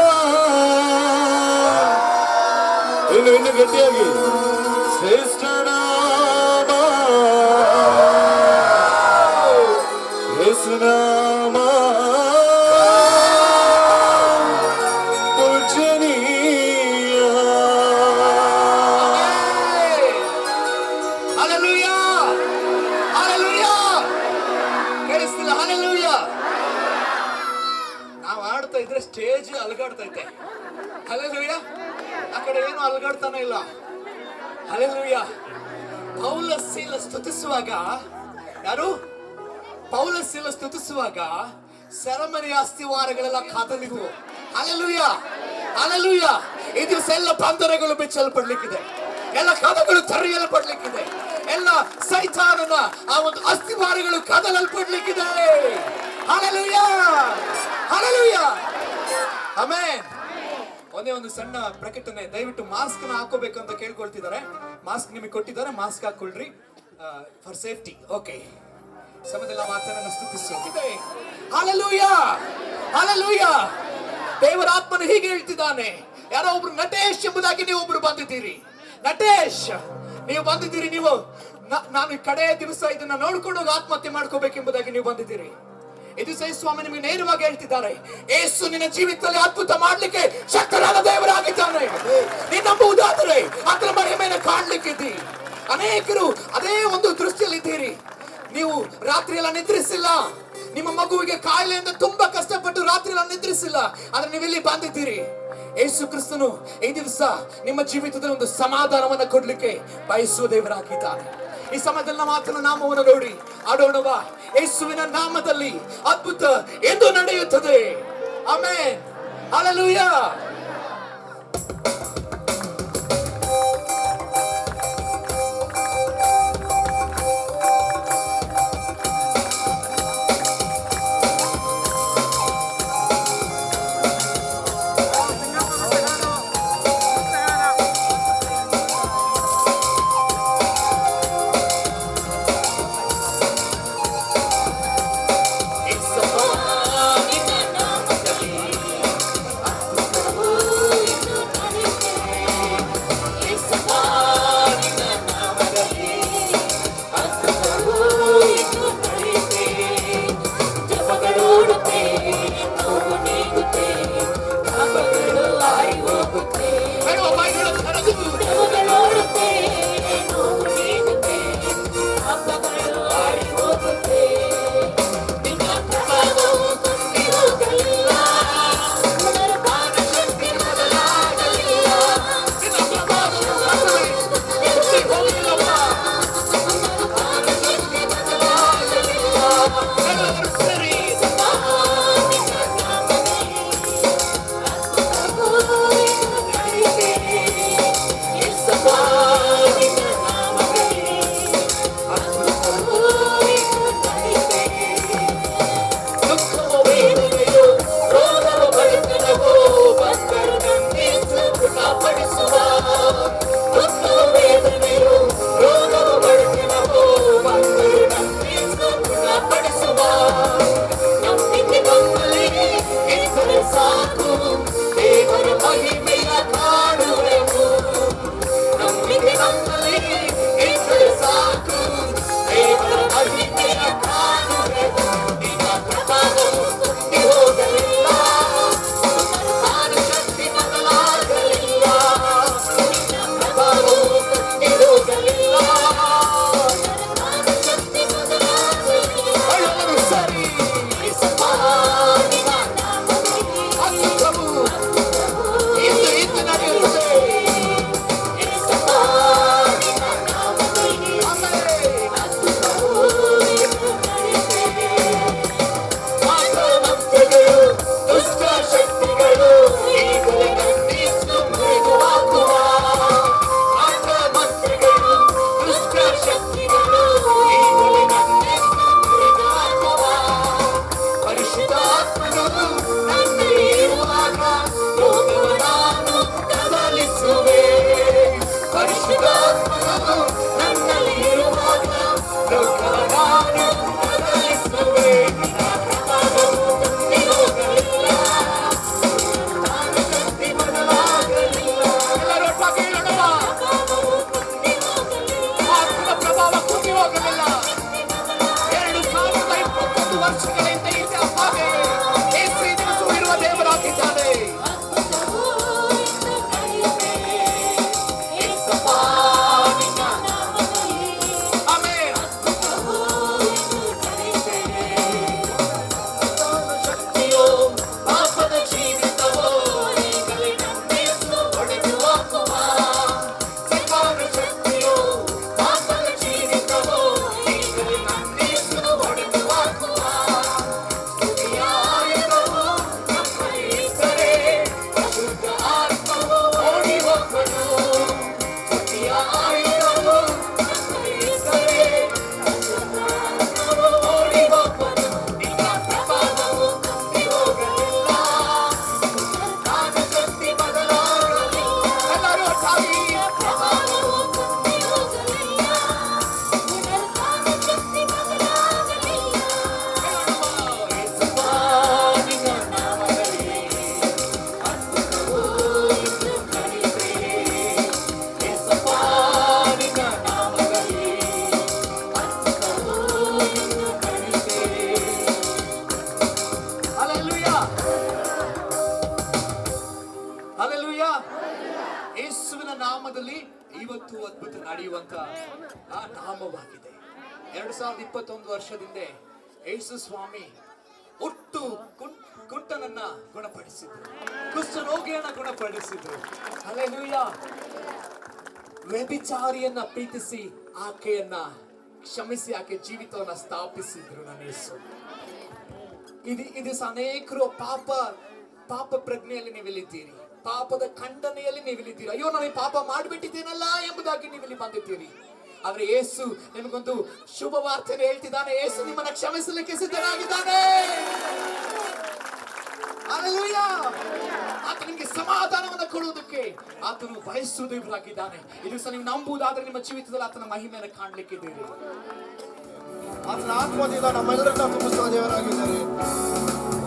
ಇನ್ನು ಗಟ್ಟಿಯಾಗಿ, ಶ್ರೇಷ್ಠ ನಾಮ ಯೇಸು ನಾಮ ಪೂಜನೀಯ. ಹಲ್ಲೆಲೂಯಾ, ಹಲ್ಲೆಲೂಯಾ. ಕೇಳಿಸ್ತಿಲ್ಲ? ಹಲ್ಲೆಲೂಯಾ. ನಾವು ಆಡ್ತಾ ಇದ್ರೆ ಸ್ಟೇಜ್ ಅಲುಗಾಡ್ತೈತೆ. ಹಲ್ಲೆಲೂಯಾ. ಆ ಕಡೆ ಏನು ಅಲುಗಾಡ್ತಾನೆ ಇಲ್ಲ. ಹಲ್ಲೆಲೂಯಾ. ಪೌಲ ಸೀಲ ಸ್ತುತಿಸುವಾಗ, ಯಾರು? ಪೌಲ ಸೀಲ ಸ್ತುತಿಸುವಾಗ ಸೆರೆಮನೆಯ ಅಸ್ಥಿವಾರಗಳೆಲ್ಲ ಕಾದಲಿವು. ಹಲ್ಲೆಲೂಯಾ, ಹಲ್ಲೆಲೂಯಾ. ಈ ದಿವಸ ಎಲ್ಲ ಬಂಧನಗಳು ಬಿಚ್ಚಲ್ಪಡ್ಲಿಕ್ಕಿದೆ, ಎಲ್ಲ ಕದಗಳು ತೆರೆಯಲ್ಪಡ್ಲಿಕ್ಕಿದೆ, ಎಲ್ಲ ಸೈತಾನನ ಆ ಒಂದು ಅಸ್ಥಿವಾರಗಳು ಕದಲಲ್ಪಡ್ಲಿಕ್ಕಿದೆ. ಹಲ್ಲೆಲೂಯಾ, ಹಲ್ಲೆಲೂಯಾ, ಆಮೆನ್. ಒಂದೇ ಒಂದು ಸಣ್ಣ ಪ್ರಕಟಣೆ, ದಯವಿಟ್ಟು ಮಾಸ್ಕ್ ನ ಹಾಕೋಬೇಕಂತ ಕೇಳ್ಕೊಳ್ತಿದ್ದಾರೆ. ಮಾಸ್ಕ್ ನಿಮಗೆ ಕೊಟ್ಟಿದ್ದಾರೆ, ಮಾಸ್ಕ್ ಹಾಕೊಳ್ರಿ ಫಾರ್ ಸೇಫ್ಟಿ. ಓಕೆ, ಸಮಯದೆಲ್ಲ ಮಾತನ್ನ ಸ್ತುತಿಸುತ್ತಿದೆ. Hallelujah, hallelujah. ದೇವರ ಆತ್ಮನು ಹೀಗೆ ಹೇಳ್ತಿದ್ದಾನೆ, ಯಾರೋ ಒಬ್ರು ನಟೇಶ್ ಎಂಬುದಾಗಿ ನೀವು ಒಬ್ರು ಬಂದಿದ್ದೀರಿ. ನಟೇಶ್ ನೀವು ಬಂದಿದ್ದೀರಿ. ನೀವು ನಾನು ಕಡೆಯ ದಿವಸ ಇದನ್ನ ನೋಡ್ಕೊಂಡು ಹೋಗಿ ಆತ್ಮಹತ್ಯೆ ಮಾಡ್ಕೋಬೇಕೆಂಬುದಾಗಿ ನೀವು ಬಂದಿದ್ದೀರಿ. ಇದು ಸೈ ಸ್ವಾಮಿ ನಿಮಗೆ ನೇರವಾಗಿ ಹೇಳ್ತಿದ್ದಾರೆ, ಏಸು ನಿನ್ನ ಜೀವಿತದಲ್ಲಿ ಅದ್ಭುತ ಮಾಡ್ಲಿಕ್ಕೆ ಶಕ್ತರಾದ ದೇವರಾಗಿದ್ದಾನೆ. ನೀನು ನಂಬುವುದಾದರೆ ಆತನ ಮಹಿಮೆಯನ್ನು ಕಾಣ್ಲಿಕ್ಕಿದ್ದಿ. ಅನೇಕರು ಅದೇ ಒಂದು ದೃಷ್ಟಿಯಲ್ಲಿ ಇದ್ದೀರಿ. ನೀವು ರಾತ್ರಿ ಎಲ್ಲ ನಿದ್ರಿಸಿಲ್ಲ, ನಿಮ್ಮ ಮಗುವಿಗೆ ಕಾಯಿಲೆಯಿಂದ ತುಂಬಾ ಕಷ್ಟಪಟ್ಟು ರಾತ್ರಿ ಎಲ್ಲ ನಿದ್ರಿಸಿಲ್ಲ, ಆದ್ರೆ ನೀವು ಇಲ್ಲಿ ಬಂದಿದ್ದೀರಿ. ಯೇಸು ಕ್ರಿಸ್ತನು ಈ ದಿವಸ ನಿಮ್ಮ ಜೀವಿತದಲ್ಲಿ ಒಂದು ಸಮಾಧಾನವನ್ನ ಕೊಡ್ಲಿಕ್ಕೆ ಬಯಸುವ ದೇವರಾಗಿದ್ದಾನೆ. ಈ ಸಮಯದಲ್ಲಿ ನಮ್ಮ ಆತನ ನಾಮವನ್ನು ನೋಡಿ ಆಡೋಣವಾ? ಯೇಸುವಿನ ನಾಮದಲ್ಲಿ ಅದ್ಭುತ ಎಂದು ನಡೆಯುತ್ತದೆ. Amen, hallelujah. ನಾಮದಲ್ಲಿ ಇವತ್ತು ಅದ್ಭುತ ನಡೆಯುವಂತ ಆ ನಾಮವಾಗಿದೆ. 2021 ವರ್ಷದಿಂದ ಯೇಸು ಸ್ವಾಮಿ ಒಟ್ಟು ಕುಂಟನನ್ನ ಗುಣಪಡಿಸಿದ್ರು, ಕುಷ್ಠರೋಗಿಯನ್ನ ಗುಣಪಡಿಸಿದ್ರು. ಹಲ್ಲೆಲೂಯಾ. ವ್ಯಭಿಚಾರಿಯನ್ನ ಪ್ರೀತಿಸಿ ಆಕೆಯನ್ನ ಕ್ಷಮಿಸಿ ಆಕೆ ಜೀವಿತವನ್ನ ಸ್ಥಾಪಿಸಿದ್ರು ನನ್ನ ಯೇಸು. ಇದು ಅನೇಕರು ಪಾಪ ಪ್ರಜ್ಞೆಯಲ್ಲಿ ನೀವಿಲ್ಲಿದ್ದೀರಿ, ಪಾಪದ ಖಂಡನೆಯಲ್ಲಿ ನೀವಿಲ್ಲಿದ್ದೀರಿ. ಅಯ್ಯೋ ನಾನು ಪಾಪ ಮಾಡಿಬಿಟ್ಟಿದ್ದೇನಲ್ಲ ಎಂಬುದಾಗಿ ನೀವಿಲ್ಲಿ ಬಂದಿದ್ದೀರಿ. ಆದ್ರೆ ಯೇಸು ನಿಮಗೊಂದು ಶುಭ ವಾರ್ತೆಯನ್ನು ಹೇಳ್ತಿದ್ದಾನೆ. ಯೇಸು ನಿಮ್ಮನ್ನ ಕ್ಷಮಿಸಲಿಕ್ಕೆ ಸಿದ್ಧನಾಗಿದ್ದಾನೆ. ಹಲ್ಲೆಲೂಯಾ. ಆತ ನಿಮಗೆ ಸಮಾಧಾನವನ್ನು ಕೊಡುವುದಕ್ಕೆ ಆತನು ಬಯಸುವ ದೇವರಾಗಿದ್ದಾನೆ. ಇದು ಸಹ ನೀವು ನಂಬುವುದಾದ್ರೆ ನಿಮ್ಮ ಜೀವಿತದಲ್ಲಿ ಆತನ ಮಹಿಮೆಯನ್ನು ಕಾಣಲಿಕ್ಕಿದ್ದೀರಿ. ಆತನ ಆತ್ಮದಿಂದ ನಮ್ಮೆಲ್ಲರನ್ನ ತುಂಬಿಸುವ ದೇವರಾಗಿದ್ದಾರೆ.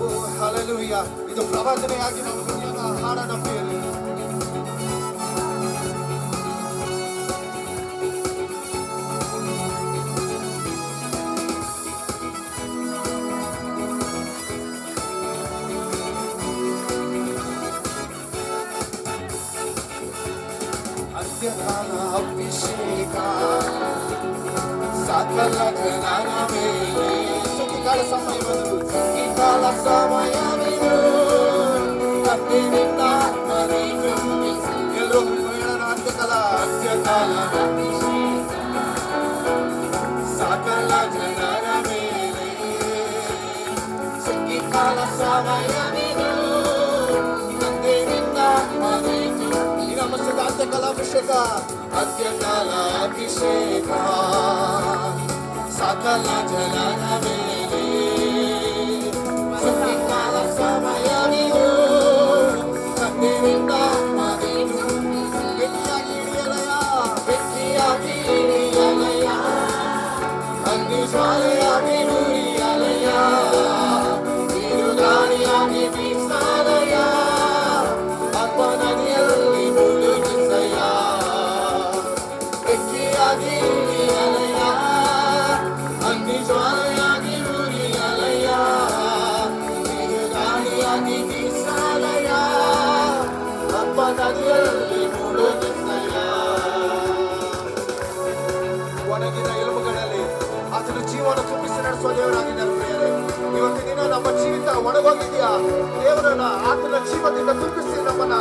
ಓ ಹಲ್ಲೆಲೂಯಾ. ಇದು ಪ್ರವಾದನೆಯಾಗಿ ನಮ್ಮ ಹಾಡನ ಪ್ರಿಯರೇ. ಅಂತ್ಯಕಾಲ ಅಭಿಷೇಕ ಸಕಲ ಜನರ ಮೇಲೆ ಸುಖಿಕಾಲ ಸಮಯವನ್ನು ಸುಖಿಕಾಲ ಸಮಯವಿದು ಕಣ್ಣಿನಿಂದ ಆತ್ಮನೇ ತುಂಬಿಸಿ ಎಲ್ಲರೂ ಹೇಳೋಣ. ಅಂತ್ಯಕಾಲ ಅಭಿಷೇಕ ಸಕಲ ಜನರ ಮೇಲೆ ಸುಖಿಕಾಲ ಸಮಯವಿದು ಕಣ್ಣಿನಿಂದ ಆತ್ಮನೇ ತುಂಬಿಸಿ ನಮಸ್ತೆ. ಅಂತ್ಯಕಾಲ ಅಭಿಷೇಕ, ಅಂತ್ಯಕಾಲ ಅಭಿಷೇಕ ಸಕಲ ಜನರ ಮೇಲೆ ಸುಖಿಕಾಲ ಸಮಯವಿದು ಕಣ್ಣಿನಿಂದ ಆತ್ಮನೇ ತುಂಬಿಸಿ ಬೆಂಕಿಯಾಗಿ ಇಳಿಯಲಯ, ಬೆಂಕಿಯಾಗಿ ಇಳಿಯಲಯ, ಅಗ್ನಿ ಜ್ವಾಲೆಯಾಗಿ ಉರಿಯಲಯ, ಬಿರುಗಾಳಿಯಾಗಿ ಬೀಸಲಯ, ಆತ್ಮನದಿಯಲ್ಲಿ ಮುಳುಗಿಸಯ, ಬೆಂಕಿಯಾಗಿ ಇಳಿಯಲಯ, ಅಗ್ನಿ ಜ್ವಾಲೆಯಾಗಿ ಉರಿಯಲಯ, ಬಿರುಗಾಳಿಯಾಗಿ ಬೀಸಲಯ, ಆತ್ಮನದಿಯಲ್ಲಿ ಮುಳುಗಿಸಯ. ಒಣಗಿದ ಎಲುಬುಗಳಲ್ಲಿ ಆತನು ಜೀವನ ತುಂಬಿಸಿ ನಡೆಸುವ ದೇವರಾಗಿದ್ದಾರೆ ಪ್ರಿಯರೇ. ಇವತ್ತಿನ ದಿನ ನಮ್ಮ ಜೀವಿತ ಒಣಗೋಗಿದೆಯಾ? ದೇವರನ್ನ ಆತನ ಜೀವದಿಂದ ತುಂಬಿಸಿ ನಮ್ಮನ್ನ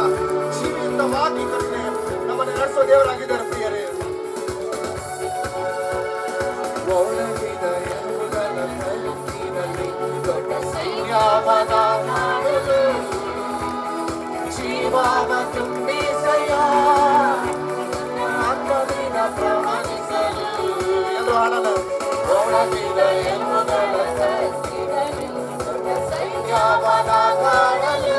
ಜೀವಿತವಾಗಿ ಕರ್ತನೆ ನಮ್ಮನ್ನು ನಡೆಸುವ ದೇವರಾಗಿದ್ದಾರೆ ಪ್ರಿಯರೇ. ಒಣಗಿದ ಎಲುಬುಗಳ ಕೈಯಲ್ಲಿ ದೊಡ್ಡ ಸೈನ್ಯವನ ಮಾಡಲು ಜೀವನ ತುಂಬಿಸಯ್ಯ, ಆತ್ಮದಿಂದ ಪ್ರಮಾಣಿಸಲು ಎಂದು ಹಾಡಲು. ಒಣಗಿದ ಎಲುಬುಗಳ ಕೈಯಲ್ಲಿ ದೊಡ್ಡ ಸೈನ್ಯವನ ಮಾಡಲು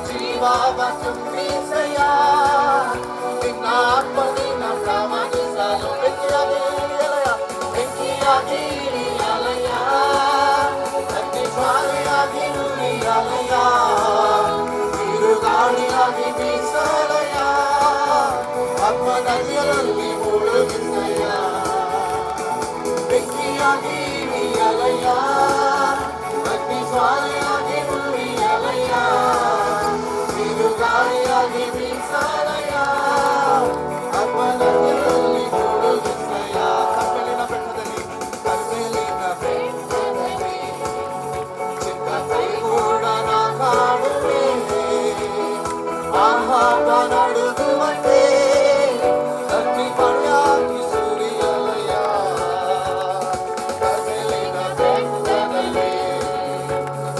ಜೀವನ ತುಂಬಿಸಯ್ಯ, ನಿನ್ನ ಆತ್ಮದಿಂದ ಪ್ರಮಾಣಿಸಲು. ಬೆಂಕಿಯಾಗಿ ಇಳಿಯಲಯ, ಬೆಂಕಿಯಾಗಿ ಇಳಿಯಲಯ, ಅಗ್ನಿ ಜ್ವಾಲೆಯಾಗಿ ಉರಿಯಲಯ, ಬಿರುಗಾಳಿಯಾಗಿ ಬೀಸಲಯ, ಆತ್ಮನದಿಯಲ್ಲಿ ಮುಳುಗಿಸಯ, ಬೆಂಕಿಯಾಗಿ ಇಳಿಯಲಯ, ಅಗ್ನಿ ಜ್ವಾಲೆಯಾಗಿ ಉರಿಯಲಯ, ಬಿರುಗಾಳಿಯಾಗಿ ಬೀಸಲಯ, ಆತ್ಮನದಿಯಲ್ಲಿ ಮುಳುಗಿಸಯ. ಕರ್ಮೆಲಿನ ಬೆಟ್ಟದಲ್ಲಿ, ಕರ್ಮೆಲಿನ ಬೆಟ್ಟದಲ್ಲಿ ಚಿಕ್ಕ ಕೈಗೂಡನ ಕಾಣುವೆ, ಆಹಾರ ನಡುಗುವಂತೆ ಅಗ್ನಿ ಮಳೆಯಾಗಿ ಸುರಿಯಲಯ, ಕರ್ಮೆಲಿನ ಬೆಟ್ಟದಲ್ಲಿ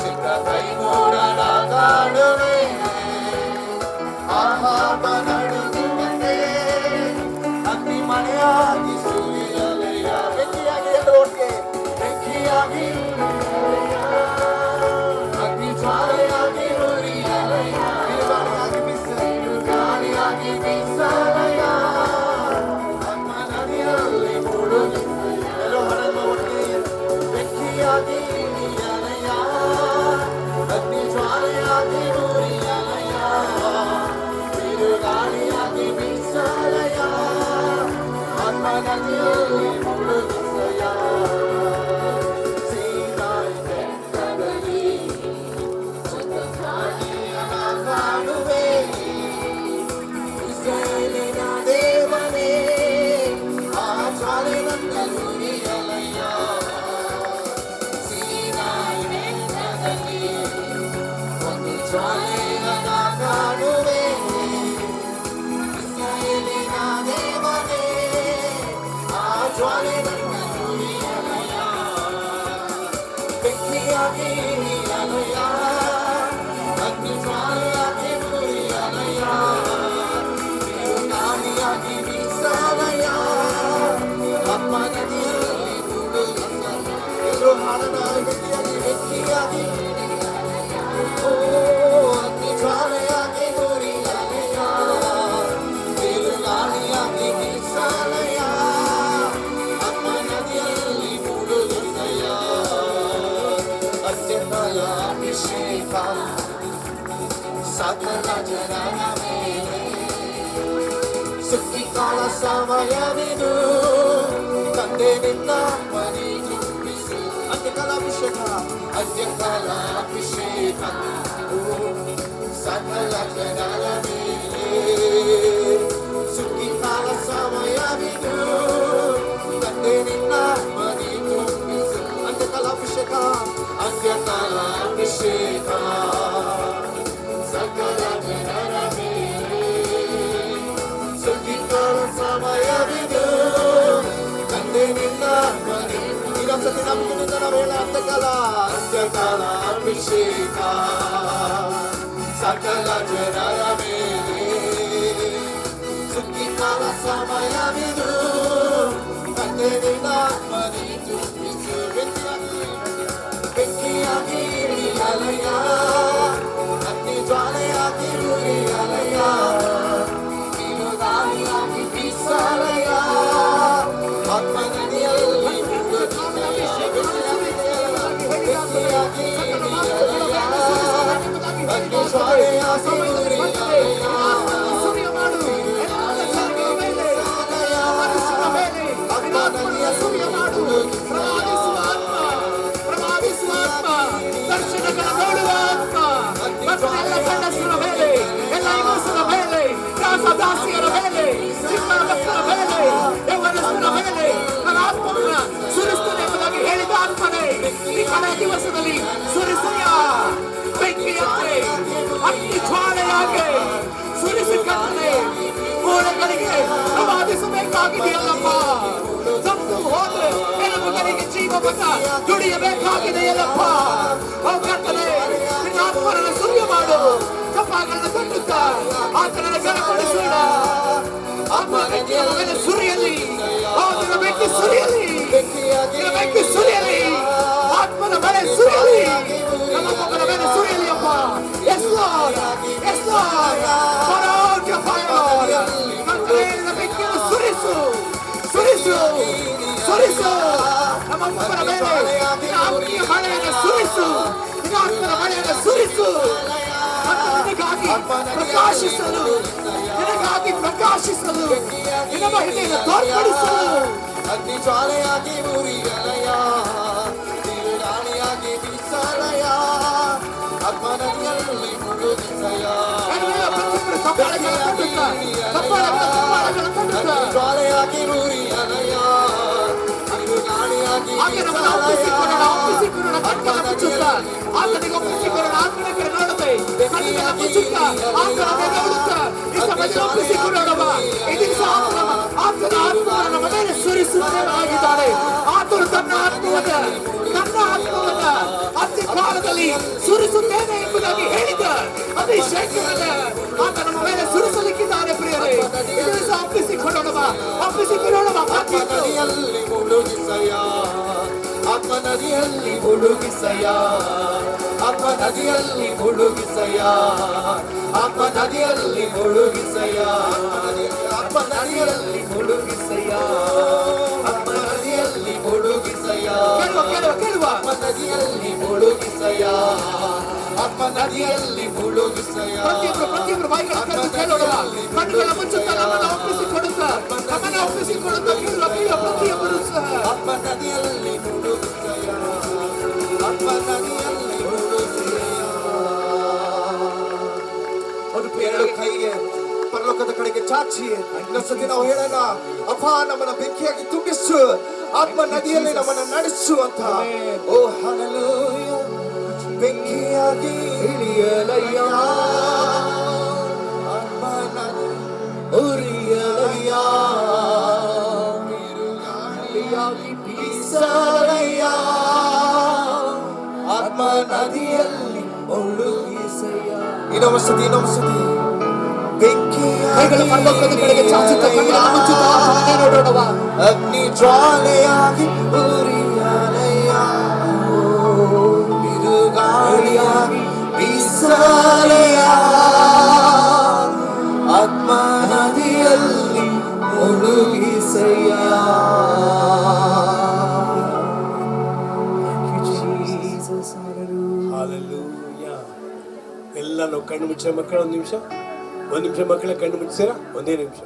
ಚಿಕ್ಕ ಕೈಗೂಡನ ಕಾಣುವೆ, ಆಹಾರ ನಡುಗುವಂತೆ ಅಗ್ನಿ ಮಳೆಯಾಗಿ ಸುರಿಯಲಯ. ಬೆಂಕಿಯಾಗಿ ಎಲ್ಲರೊಟ್ಟಿಗೆ ಬೆಂಕಿಯಾಗಿ ಉರಿಯಲಯ, ಅಗ್ನಿ ಜ್ವಾಲೆಯಾಗಿ ಉರಿಯಲಯ, ಬಿರುಗಾಳಿಯಾಗಿ ಬಿರುಗಾಳಿಯಾಗಿ ಬೀಸಲಯ, ಆತ್ಮನದಿಯಲ್ಲಿ ಮುಳುಗಿಸಲಯ. ಎಲ್ಲೋ ಹಣದ ಒಟ್ಟಿಗೆ ಬೆಂಕಿಯಾಗಿ ಇಳಿಯಲಯ, ಅಗ್ನಿ ಜ್ವಾಲೆಯಾಗಿ ಉರಿಯಲಯ, ಬಿರುಗಾಳಿಯಾಗಿ ಜ್ವಾಲೆಯ ಕಾಣುವೆ ಇಸ್ರಾಯೇಲಿನ ದೇವನೇ ಆ ಜ್ವಾಲೆ ನನ್ನ ಗುರಿಯಲಯ ಬೆಂಕಿಯಾಗಿ ಅಲಯ ಅಗ್ನಿ ಜ್ವಾಲೆಯಾಗಿ ಗುರಿಯಲಯ ನಾಡಿಯಾಗಿ ಬೀಸಾಲಯ ಅಪ್ಪ ನದಿಯಲ್ಲಿ ಎದುರು ಹಾಡನ ಬೆಂಕಿಯಾಗಿ ಬೆಂಕಿಯಾಗಿ ಅಗ್ನಿ ಜ್ವಾಲೆಯಾಗಿ ಗುರಿಯಲಯ ಬಿರುಗಾಳಿಯಾಗಿ ಬೀಸಾಲಯ ಅಪ್ಪ ನದಿಯಲ್ಲಿ ಮುಳುಗಿಸಯ ಅತ್ಯಂತಯ ಅಭಿಷೇಕ ಸಕಲ ಜನರ ಮೇಲೆ ಸುಗ್ಗಿ ಕಾಲ ಸಮಯವಿದು ತಂದೆ ನಿನ್ನ ಮನೆ ತುಂಬಿಸು ಅಂತ್ಯಕಾಲ ಅಭಿಷೇಕ ಅಂತ್ಯಕಾಲ ಅಭಿಷೇಕ ಸಕಲ ಜನರ ಮೇಲೆ ಸುಗ್ಗಿ ಕಾಲ ಸಮಯವಿದು ತಂದೆ ನಿನ್ನ ಮನೆ ತುಂಬಿಸು ಅಂತ್ಯಕಾಲ ಅಭಿಷೇಕ ಅಂತ್ಯಕಾಲ ಅಭಿಷೇಕ ಸಕಲ ಜನರ ಮೇಲೆ ಸುಗ್ಗಿಕಾಲ ಸಮಯವಿದು ತಂದೆ ನಿನ್ನ ಮನೆ ಇನ್ನೊಂದ್ಸತಿ ನಂಬಿಕೆಯಿಂದ ನಾವು ಹೇಳ ಅಂತ್ಯಕಾಲ ಅಂತ್ಯಕಾಲ ಅಭಿಷೇಕ ಸಕಲ ಜನರ ಮೇಲೆ ಸುಗ್ಗಿಕಾಲ ಸಮಯವಿದು ತಂದೆ ನಿನ್ನ ಮನೆ ತುಂಬಿಸು ಬೆಂಕಿಯಾಗಿ ಅಲಯ ಅಗ್ನಿ ಜ್ವಾಲೆಯಾಗಿ ಉರಿಯಲಯ ಬಿರುಗಾಳಿಯಾಗಿ ಬೀಸಾಲಯ ಆತ್ಮ ನದಿಯಲ್ಲಿ ಬೆಂಕಿಯಾಗಿ ಅಲಯ ಅಗ್ನಿ ಜ್ವಾಲೆಯಾಗಿ ಉರಿಯಲಯ ದರ್ಶನಗಳ ನೋಡುವ ಆತ್ಮ ಮತ್ತು ಎಲ್ಲ ಗಂಡಸರ ಮೇಲೆ ಎಲ್ಲ ಹೆಂಗಸರ ಮೇಲೆ ದಾಸಿಯರ ಮೇಲೆ ಚಿಕ್ಕ ಮಕ್ಕಳ ಮೇಲೆ ಯೌವನಸ್ಥರ ಮೇಲೆ ನನ್ನ ಆತ್ಮವನ್ನ ಸುರಿಸ್ತೇನೆ ಎಂಬುದಾಗಿ ಹೇಳಿದ ಆತ್ಮನೇ ಈ ಕಡೆ ದಿವಸದಲ್ಲಿ ಸುರಿಸೆಯ ಬೆಂಕಿಯಂತೆ ಅಗ್ನಿ ಜ್ವಾಲೆಯಾಗಿ ಸುರಿಸಿಕೊಂಡರೆ ಮೂಳೆಗಳಿಗೆ ಪ್ರವಾದಿಸಬೇಕಾಗಿದೆಯಲ್ಲಪ್ಪ ಸತ್ತು ಹೋದ್ರೆ ಎಲುಬುಗಳಿಗೆ ಜೀವವನ್ನ ದುಡಿಯಬೇಕಾಗಿದೆಯಲ್ಲಪ್ಪ ಓ ಕರ್ತನೇ ನಿನ್ನ ಆತ್ಮರನ್ನು ಸುರಿಯ ಮಾಡು ಕಪ್ಪಗಳನ್ನು ತಟ್ಟುತ್ತ ಆತನನ್ನು ಗಣಪಡಿಸೋಣ ಆತ್ಮಕ್ಕೆ ಮೇಲೆ ಸುರಿಯಲಿ ನಿನ್ನ ಬೆಂಕಿ ಸುರಿಯಲಿ ನಿನ್ನ ಬೆಂಕಿ ಸುರಿಯಲಿ ಆತ್ಮನ ಮೇಲೆ ಸುರಿಯಲಿ ನಮ್ಮ ಮಕ್ಕಳ ಮೇಲೆ ಸುರಿಯಲಿ ಅಪ್ಪ S lord S lord pour out your fire ಕರ್ತನೇ ನಿನ್ನ ಬೆಂಕಿಯನ್ನು ಸುರಿಸು ಸುರಿಸು ಸುರಿಸು ನಮ್ಮ ಮಕ್ಕಳ ಮೇಲೆ ನಿನ್ನ ಆತ್ಮೀಯ ಮಳೆಯನ್ನು ಸುರಿಸು ನಿನ್ನ ಆತ್ಮನ ಮಳೆಯನ್ನು ಸುರಿಸು ನಿನಗಾಗಿ ಪ್ರಕಾಶಿಸಲು ನಿನಗಾಗಿ ಪ್ರಕಾಶಿಸಲು ನಿನ್ನ ಮಹಿಮೆಯನ್ನು ತೋರ್ಪಡಿಸಲು ಅಗ್ನಿ ಜ್ವಾಲೆಯಾಗಿ ಉರಿಯಲಯ ಬಿರುಗಾಳಿಯಾಗಿ ಬೀಸಾಲಯ ಆತ್ಮ ನದಿಯಲ್ಲಿ ಮುಳುಗಿಸಯ ಜ್ವಾಲೆಯಾಗಿ ಉರಿಯಲಯ ಬಿರುಗಾಳಿಯಾಗಿ ಆತನಿಗೆ ಒಪ್ಪಿಸಿಕೊಳ್ಳೋಣ ಆತ್ಮನಿಗೆ ನೋಡದೆ ಕಣ್ಣಿನ ಮುಚ್ಚುತ್ತ ಆತನ ನೋಡುತ್ತಾ ಈ ಒಪ್ಪಿಸಿಕೊಳ್ಳೋಣವ ಇದೀಗ ಆತನ ಆತ್ಮವನ್ನು ನಮ್ಮ ಮೇಲೆ ಸುರಿಸುತ್ತೇನಾಗಿದ್ದಾನೆ ಆತನು ತನ್ನ ಆತ್ಮವನ್ನ ಅಂತ್ಯಕಾಲದಲ್ಲಿ ಸುರಿಸುತ್ತೇನೆ ಎಂಬುದಾಗಿ ಹೇಳಿದ ಅಭಿಷೇಕವನ್ನ ಆತ ನಮ್ಮ ಮೇಲೆ ಸುರಿಸಲಿಕ್ಕಿದ್ದಾನೆ ಪ್ರಿಯರೇ ಇದು ಸಹ ಒಪ್ಪಿಸಿಕೊಳ್ಳೋಣವ ಆತ್ಮ ನದಿಯಲ್ಲಿ ಮುಳುಗಿಸಯ ಆತ್ಮ ನದಿಯಲ್ಲಿ ಮುಳುಗಿಸಯ ಆತ್ಮ ನದಿಯಲ್ಲಿ ಮುಳುಗಿಸಯ ಆತ್ಮ ನದಿಯಲ್ಲಿ ಮುಳುಗಿಸಯ ಆತ್ಮ ನದಿಯಲ್ಲಿ ಮುಳುಗಿಸಯ ಆತ್ಮ ನದಿಯಲ್ಲಿ ಮುಳುಗಿಸಯ ಕೇಳುವ ಆತ್ಮ ನದಿಯಲ್ಲಿ ಮುಳುಗಿಸಯ ಆತ್ಮ ನದಿಯಲ್ಲಿ ಮುಳುಗಿಸಯ ಪ್ರತಿಯೊಬ್ಬರು ಬಾಯಿಗಳನ್ನು ಕೇಳೋಣ ಕಣ್ಣುಗಳ ಮುಚ್ಚುತ್ತ ನಮ್ಮನ್ನು ಒಪ್ಪಿಸಿಕೊಡುತ್ತಾ ಕೇಳುವ ಪ್ರತಿಯೊಬ್ಬರು ಸಹ ಆತ್ಮ ನದಿಯಲ್ಲಿ ಮುಳುಗಿಸಯ ಆತ್ಮ ನದಿಯಲ್ಲಿ ಮುಳುಗಿಸಯ ಒಂದು ಎರಡು ಕೈಗೆ ಪರಲೋಕದ ಕಡೆಗೆ ಚಾಚಿ ಇನ್ನೊಂದ್ಸತಿ ನಾವು ಹೇಳೋಣ ಅಪ್ಪ ನಮ್ಮನ್ನ ಬೆಂಕಿಯಾಗಿ ತುಂಬಿಸು ಆತ್ಮ ನದಿಯಲ್ಲಿ ನಮ್ಮನ್ನ ನಡೆಸು ಅಂತ ಓ ಹಲ್ಲೆಲೂಯಾ ಬೆಂಕಿಯಾಗಿ ಇಳಿಯಲಯ್ಯ ಆತ್ಮನ ಉರಿಯಲಯ್ಯ ಬಿರುಗಾಳಿಯಾಗಿ ಬೀಸಲಯ್ಯ ಆತ್ಮ ನದಿಯಲ್ಲಿ ಮುಳುಗಿಸಯ್ಯ. ಇನ್ನೊಂದ್ಸತಿ ಕೈಗಳು ಪರಲೋಕದ ಕಡೆಗೆ ಚಾಚುತ್ತಾ ಕಣ್ಣುಗಳನ್ನು ಮುಚ್ಚುತ್ತಾ ಆತನನ್ನೇ ನೋಡೋಣವ. ಅಗ್ನಿ ಜ್ವಾಲೆಯಾಗಿ ಉರಿಯಲಯ್ಯ ಬಿರುಗಾಳಿಯಾಗಿ ಬೀಸಲಯ್ಯ ಆತ್ಮ ನದಿಯಲ್ಲಿ ಮುಳುಗಿಸಯ್ಯ. ಹಾಲೆಲೂಯಾ. ಎಲ್ಲ ನಾವು ಕಣ್ಣು ಮುಚ್ಚ ಮಕ್ಕಳ ಒಂದು ನಿಮಿಷ ಮಕ್ಕಳ ಕಣ್ಣು ಮುಚ್ಚಿಸಿರಾ? ಒಂದೇ ನಿಮಿಷ.